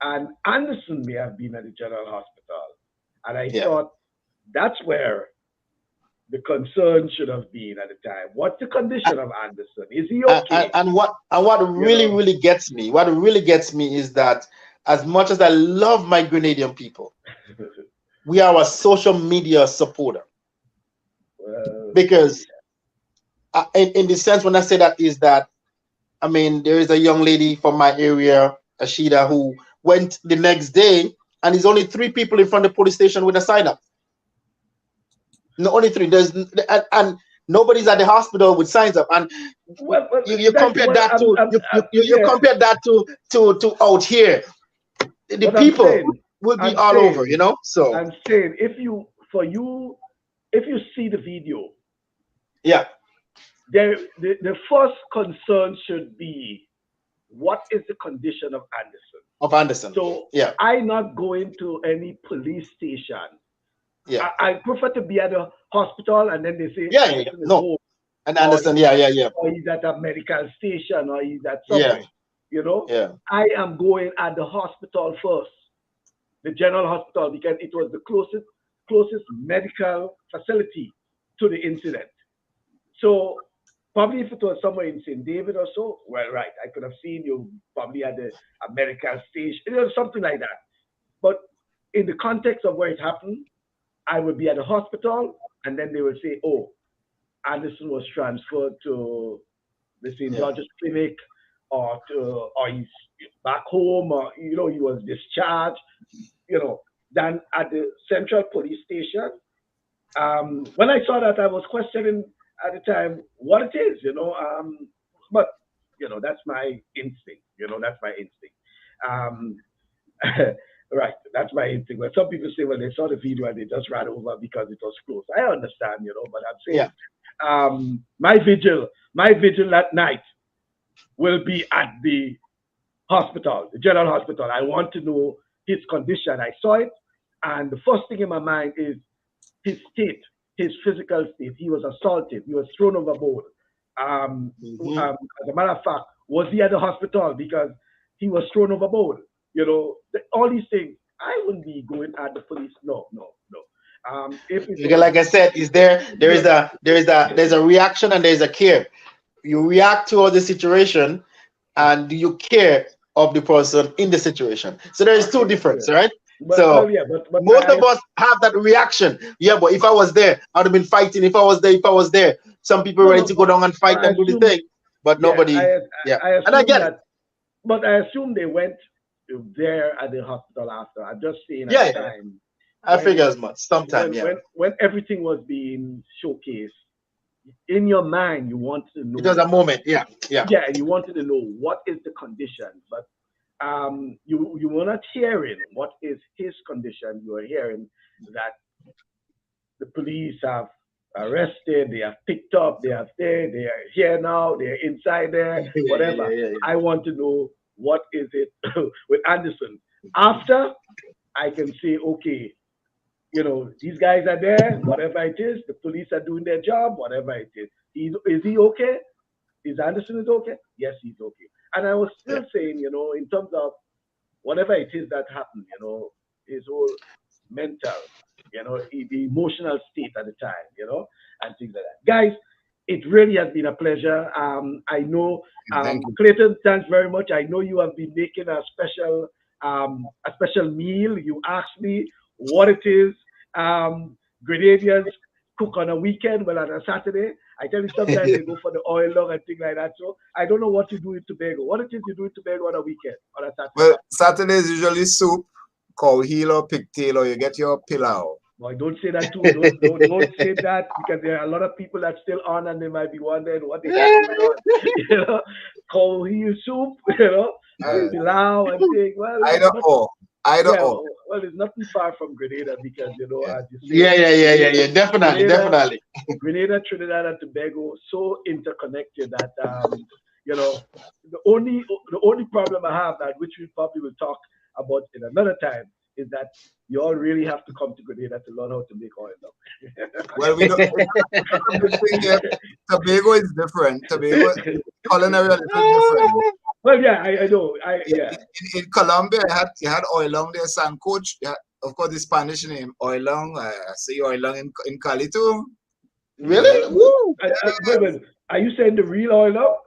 [SPEAKER 1] and Anderson may have been at the General Hospital. And I
[SPEAKER 3] yeah.
[SPEAKER 1] thought that's where the concern should have been at the time. What's the condition of Anderson? Is he
[SPEAKER 3] and,
[SPEAKER 1] okay?
[SPEAKER 3] and what
[SPEAKER 1] You
[SPEAKER 3] really
[SPEAKER 1] know.
[SPEAKER 3] really gets me is that as much as I love my Grenadian people, we are a social media supporter
[SPEAKER 1] Well,
[SPEAKER 3] because in the sense when I say that is that I mean there is a young lady from my area, Ashida, who went the next day and there's only 3 people in front of the police station with a sign up. No, only 3. And nobody's at the hospital with signs up. And
[SPEAKER 1] well,
[SPEAKER 3] you
[SPEAKER 1] that's
[SPEAKER 3] compare
[SPEAKER 1] what
[SPEAKER 3] that to you
[SPEAKER 1] yeah.
[SPEAKER 3] compare that to out here. The
[SPEAKER 1] But I'm
[SPEAKER 3] people
[SPEAKER 1] saying,
[SPEAKER 3] will be
[SPEAKER 1] I'm
[SPEAKER 3] all over,
[SPEAKER 1] saying,
[SPEAKER 3] So
[SPEAKER 1] I'm saying, if you see the video,
[SPEAKER 3] yeah,
[SPEAKER 1] the first concern should be what is the condition of Anderson.
[SPEAKER 3] of Anderson.
[SPEAKER 1] So
[SPEAKER 3] Yeah,
[SPEAKER 1] I not going to any police station.
[SPEAKER 3] yeah,
[SPEAKER 1] I prefer to be at a hospital and then they say
[SPEAKER 3] yeah.
[SPEAKER 1] Anderson is
[SPEAKER 3] No,
[SPEAKER 1] home
[SPEAKER 3] and
[SPEAKER 1] or
[SPEAKER 3] Anderson, yeah,
[SPEAKER 1] or he's at a medical station or he's at
[SPEAKER 3] yeah,
[SPEAKER 1] somewhere. You know,
[SPEAKER 3] yeah,
[SPEAKER 1] I am going at the hospital first, the general hospital, because it was the closest medical facility to the incident. So probably if it was somewhere in St. David or so, well, right, I could have seen you probably at a medical station, something like that. But in the context of where it happened, I would be at a hospital, and then they would say, "Oh, Anderson was transferred to the St.
[SPEAKER 3] yeah,
[SPEAKER 1] George's Clinic, or he's back home, or he was discharged." Then at the Central Police Station, when I saw that, I was questioning at the time what it is. But that's my instinct. That's my instinct. Um, right, that's my instinct. But some people say, well, they saw the video and they just ran over because it was close. I understand, but I'm
[SPEAKER 3] yeah,
[SPEAKER 1] saying my vigil that night will be at the hospital, the general hospital. I want to know his condition. I saw it, and the first thing in my mind is his state, his physical state. He was assaulted. He was thrown overboard.
[SPEAKER 3] hmm
[SPEAKER 1] As a matter of fact, was he at the hospital because he was thrown overboard? All these things. I wouldn't be going at the police. No, no, no. If it
[SPEAKER 3] Because
[SPEAKER 1] was,
[SPEAKER 3] like I said, is there's a reaction and there's a care. You react to the situation, and do you care of the person in the situation? So there is two
[SPEAKER 1] okay,
[SPEAKER 3] difference,
[SPEAKER 1] yeah.
[SPEAKER 3] right?
[SPEAKER 1] Well,
[SPEAKER 3] So
[SPEAKER 1] yeah, but
[SPEAKER 3] most of us have that reaction. Yeah, but if I was there, I'd have been fighting. If I was there, some people
[SPEAKER 1] no,
[SPEAKER 3] ready
[SPEAKER 1] no.
[SPEAKER 3] to go down and
[SPEAKER 1] But
[SPEAKER 3] fight
[SPEAKER 1] I
[SPEAKER 3] and do the
[SPEAKER 1] assume,
[SPEAKER 3] thing, but
[SPEAKER 1] yeah,
[SPEAKER 3] nobody. Yeah,
[SPEAKER 1] I
[SPEAKER 3] and I
[SPEAKER 1] assume
[SPEAKER 3] get it.
[SPEAKER 1] that. But I assume they went there at the hospital after. I'm just saying at
[SPEAKER 3] Yeah,
[SPEAKER 1] the
[SPEAKER 3] yeah,
[SPEAKER 1] time
[SPEAKER 3] I
[SPEAKER 1] when
[SPEAKER 3] figure as much. Sometime, yeah.
[SPEAKER 1] when everything was being showcased in your mind, you want to
[SPEAKER 3] It was
[SPEAKER 1] know.
[SPEAKER 3] a moment. Yeah, yeah,
[SPEAKER 1] Yeah, you wanted to know what is the condition, but you were not hearing what is his condition. You were hearing that the police have arrested, they have picked up, they have there, they are here now, they're inside there,
[SPEAKER 3] yeah, yeah,
[SPEAKER 1] whatever.
[SPEAKER 3] yeah, yeah, yeah.
[SPEAKER 1] I want to know what is it with Anderson. After I can say, okay, these guys are there, whatever it is, the police are doing their job, whatever it is. Is he okay? Is Anderson is okay? Yes, he's okay. And I was
[SPEAKER 3] Yeah.
[SPEAKER 1] still saying, in terms of whatever it is that happened, his whole mental, the emotional state at the time, and things like that. Guys, it really has been a pleasure. I know,
[SPEAKER 2] Thank you.
[SPEAKER 1] Clayton, thanks very much. I know you have been making a special meal. You asked me what it is. Grenadians cook on a weekend, well, on a Saturday. I tell you, sometimes they go for the oil log and things like that. So I don't know what you do in Tobago. What it is you do in Tobago on a weekend, on a Saturday?
[SPEAKER 2] Well, Saturday is usually soup, cow heel or pigtail, or you get your pilau.
[SPEAKER 1] Boy, don't say that too. Don't say that because there are a lot of people that still on and they might be wondering what they got going on. You know, cow heel soup,
[SPEAKER 2] Uh,
[SPEAKER 1] pilau and things. Well,
[SPEAKER 2] either
[SPEAKER 1] not,
[SPEAKER 2] or. Either
[SPEAKER 1] yeah,
[SPEAKER 2] or.
[SPEAKER 1] well, it's nothing far from Grenada because
[SPEAKER 2] Yeah.
[SPEAKER 1] as you say,
[SPEAKER 3] Yeah, yeah, yeah, yeah, yeah. Definitely,
[SPEAKER 1] Grenada,
[SPEAKER 3] definitely.
[SPEAKER 1] Grenada, Trinidad, and Tobago so interconnected that you know the only problem I have that which we probably will talk about in another time is that you all really have to come to Grenada to learn how to make oil now.
[SPEAKER 2] Well, we don't. That's a big thing here. Tobago is different. Tobago culinary a little different.
[SPEAKER 1] Well, yeah, I know. Yeah.
[SPEAKER 2] In Colombia, you had oilong there, Sancoch. Of course, the Spanish name oilong. I say oilong in Cali too. Yes.
[SPEAKER 3] Really? Woo!
[SPEAKER 1] Wait, wait. Are you saying the real oil now?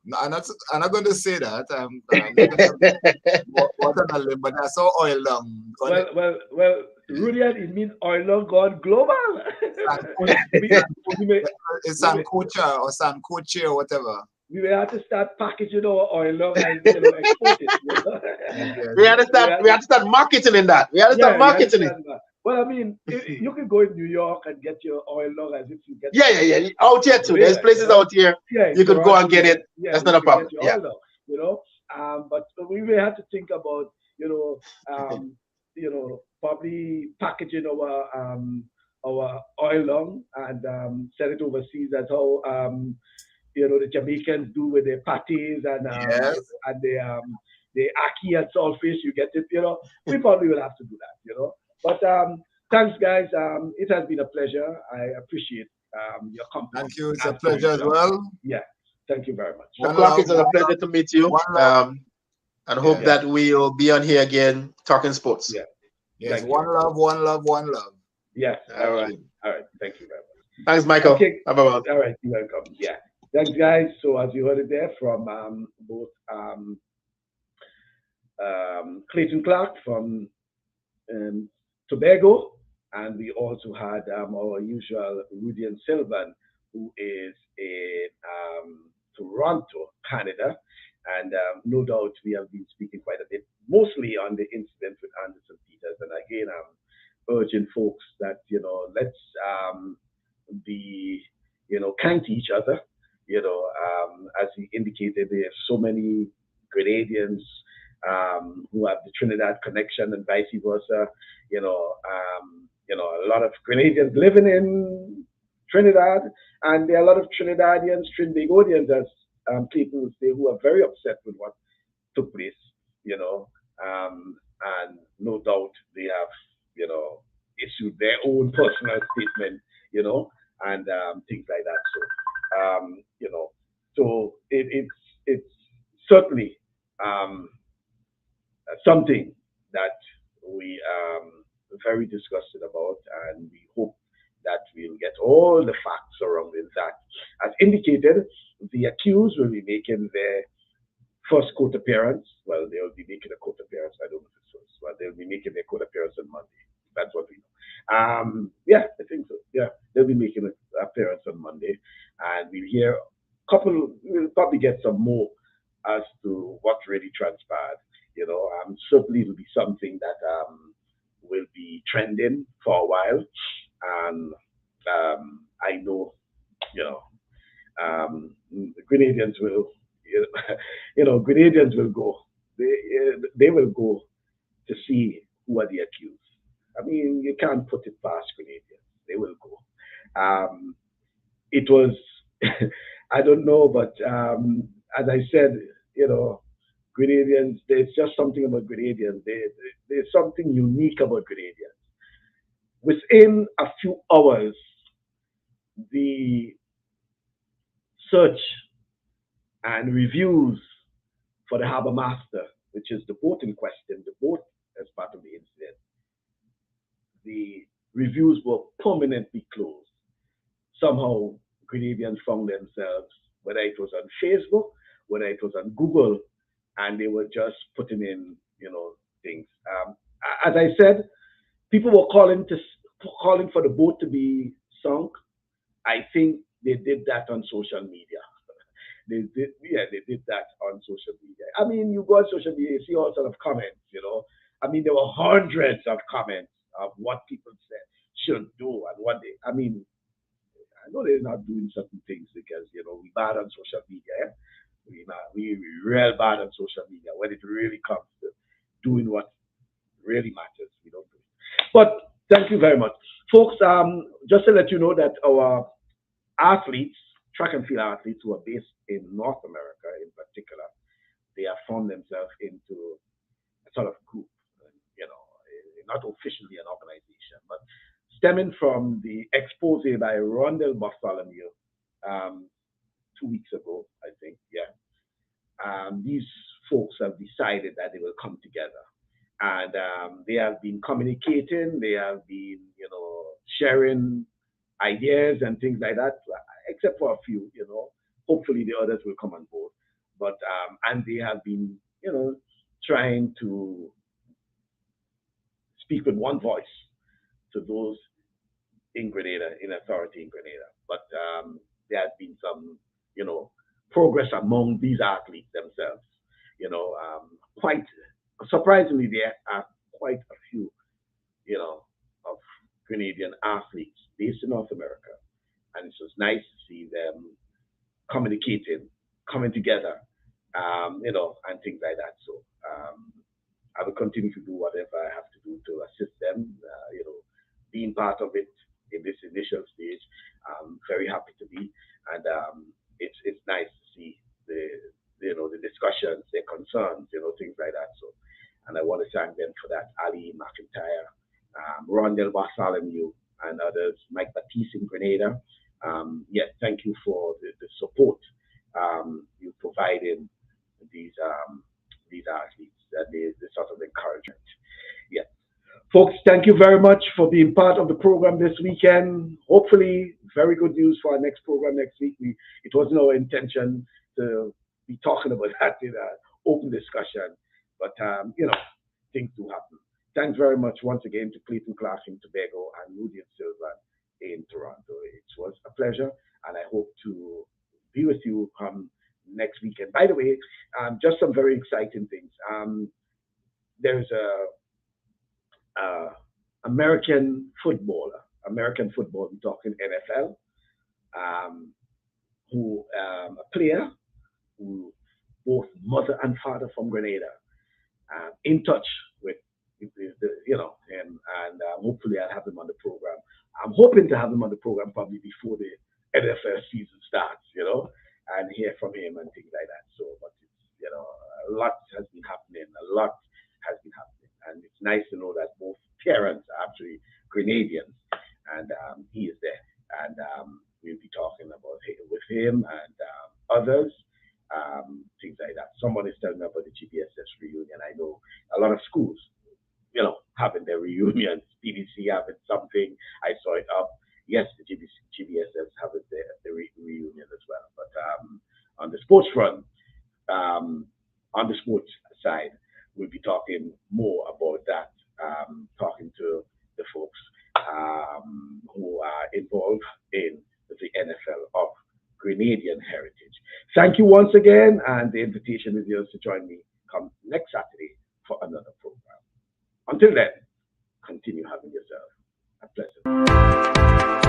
[SPEAKER 2] No, I'm not going to say that. I'm not going to walk on a limb, but I saw oil on it.
[SPEAKER 1] Well, Rudian, it means oil gone global. we, we may
[SPEAKER 2] It's
[SPEAKER 1] we may
[SPEAKER 2] Sancocha or Sancoche or whatever.
[SPEAKER 1] we may have to start packaging our oil and export it.
[SPEAKER 2] Yes, yes,
[SPEAKER 3] We had
[SPEAKER 2] yes.
[SPEAKER 3] to start. We had to start marketing in that. We had to start
[SPEAKER 1] Yeah, you
[SPEAKER 3] marketing it.
[SPEAKER 1] understand that. Well, I mean, you can go in New York and get your oil log as if you get
[SPEAKER 3] Yeah,
[SPEAKER 1] it
[SPEAKER 3] yeah,
[SPEAKER 1] from
[SPEAKER 3] yeah. Out here too. There's
[SPEAKER 1] Jamaica,
[SPEAKER 3] places out here
[SPEAKER 1] Yeah, in
[SPEAKER 3] you could go
[SPEAKER 1] Toronto,
[SPEAKER 3] and get it. That's
[SPEAKER 1] you
[SPEAKER 3] not a
[SPEAKER 1] can
[SPEAKER 3] problem.
[SPEAKER 1] get your
[SPEAKER 3] Yeah.
[SPEAKER 1] oil log. But we may have to think about, um, probably packaging our oil log and send it overseas. That's how the Jamaicans do with their patties
[SPEAKER 2] Yes.
[SPEAKER 1] and the ackee and saltfish. You get it. We probably will have to do that. But thanks, guys. It has been a pleasure. I appreciate your company
[SPEAKER 2] Thank you. It's a
[SPEAKER 1] as per
[SPEAKER 2] pleasure as
[SPEAKER 1] usual.
[SPEAKER 2] well.
[SPEAKER 1] Yeah, thank you very much.
[SPEAKER 2] One
[SPEAKER 3] Clark,
[SPEAKER 2] love,
[SPEAKER 3] it's a pleasure to meet you.
[SPEAKER 2] one love.
[SPEAKER 3] And hope
[SPEAKER 2] Yes.
[SPEAKER 1] Yeah,
[SPEAKER 3] that we'll be on here again talking sports.
[SPEAKER 1] yeah.
[SPEAKER 2] Yes.
[SPEAKER 1] Thank you.
[SPEAKER 2] One love, one love, one love.
[SPEAKER 1] Yes,
[SPEAKER 3] All
[SPEAKER 1] that's
[SPEAKER 3] right.
[SPEAKER 1] true. All right. Thank you very
[SPEAKER 3] Thanks,
[SPEAKER 1] much.
[SPEAKER 3] Michael.
[SPEAKER 1] Okay.
[SPEAKER 3] Bye bye.
[SPEAKER 1] All right. You're welcome. Yeah. Thanks, guys. So as you heard it there from both Clayton Clark from um, Tobago, and we also had our usual Rudian Sylvan, who is in Toronto, Canada. And no doubt we have been speaking quite a bit, mostly on the incident with Anderson Peters. And again, I'm urging folks that, let's be, kind to each other. As he indicated, there are so many Grenadians who have the Trinidad connection and vice versa. A lot of Grenadians living in Trinidad, and there are a lot of Trinidadians, Trinbagonians, as people would say, who are very upset with what took place. You know, and no doubt they have, issued their own personal statement. And things like that. So it's certainly um, something that we very disgusted about, and we hope that we'll get all the facts surrounding that. As indicated, the accused will be making their first court appearance. Well, they'll be making a court appearance. I don't know if it's first, but they'll be making their court appearance on Monday. That's what we know. Yeah, I think so. Yeah, they'll be making an appearance on Monday, and we'll hear a couple. We'll probably get some more as to what really transpired. Certainly it'll be something that will be trending for a while, and I know, you know, the Grenadians will, Grenadians will go. They will go to see who are the accused. I mean, you can't put it past Grenadians. They will go. Um, it was, I don't know, but as I said, you know, Grenadians, there's just something about Grenadians. There's something unique about Grenadians. Within a few hours, the search and reviews for the harbor master, which is the boat in question, the boat as part of the incident, the reviews were permanently closed. Somehow, Grenadians found themselves, whether it was on Facebook, whether it was on Google, and they were just putting in, things. As I said, people were calling for the boat to be sunk. I think they did that on social media. They did that on social media. I mean, you go on social media, you see all sort of comments. I mean, there were hundreds of comments of what people said should do and what they. I mean, I know they're not doing certain things because we bad on social media. Eh? We real bad on social media when it really comes to doing what really matters. We don't do it. But thank you very much, folks. Just to let you know that our athletes, track and field athletes who are based in North America in particular, they have formed themselves into a sort of group, not officially an organization, but stemming from the expose by Rondell Bartholomew um, 2 weeks ago, I think, yeah. These folks have decided that they will come together. And they have been communicating, they have been, sharing ideas and things like that, except for a few, Hopefully the others will come on board. But and they have been, trying to speak with one voice to those in Grenada, in authority in Grenada. But there has been some, progress among these athletes themselves. Quite surprisingly, there are quite a few, of Grenadian athletes based in North America, and it's just nice to see them communicating, coming together, and things like that. So I will continue to do whatever I have to do to assist them. Being part of it in this initial stage, I'm very happy to be, and it's nice to see the discussions, their concerns, things like that. So, and I want to thank them for that. Ali McIntyre, Rondell Bartholomew, and others, Mike Batiste in Grenada. Yes, thank you for the support you provided these athletes, the sort of encouragement. Yeah. Folks, thank you very much for being part of the program this weekend. Hopefully, very good news for our next program next week. It wasn't our intention to be talking about that in an open discussion, but things do happen. Thanks very much once again to Clayton Clark in Tobago and Rudy and Silva in Toronto. It was a pleasure, and I hope to be with you next weekend. By the way, just some very exciting things. There's a American football, we're talking NFL, um, a player who both mother and father from Grenada, in touch him, and hopefully I'll have him on the program. I'm hoping to have him on the program probably before the NFL season starts, and hear from him and things like that. So, but it's, a lot has been happening, and it's nice to know that both parents are actually Grenadians, and he is there, and we'll be talking about with him and others, things like that. Someone is telling me about the GBSS reunion. I know a lot of schools, having their reunions. PDC having something. I saw it up. Yes, the GBSS having the reunion as well. But on the sports front, on the sports side, we'll be talking more about that, talking to the folks who are involved in the NFL of Grenadian heritage. Thank you once again, and the invitation is yours to join me come next Saturday for another program. Until then, continue having yourself a pleasant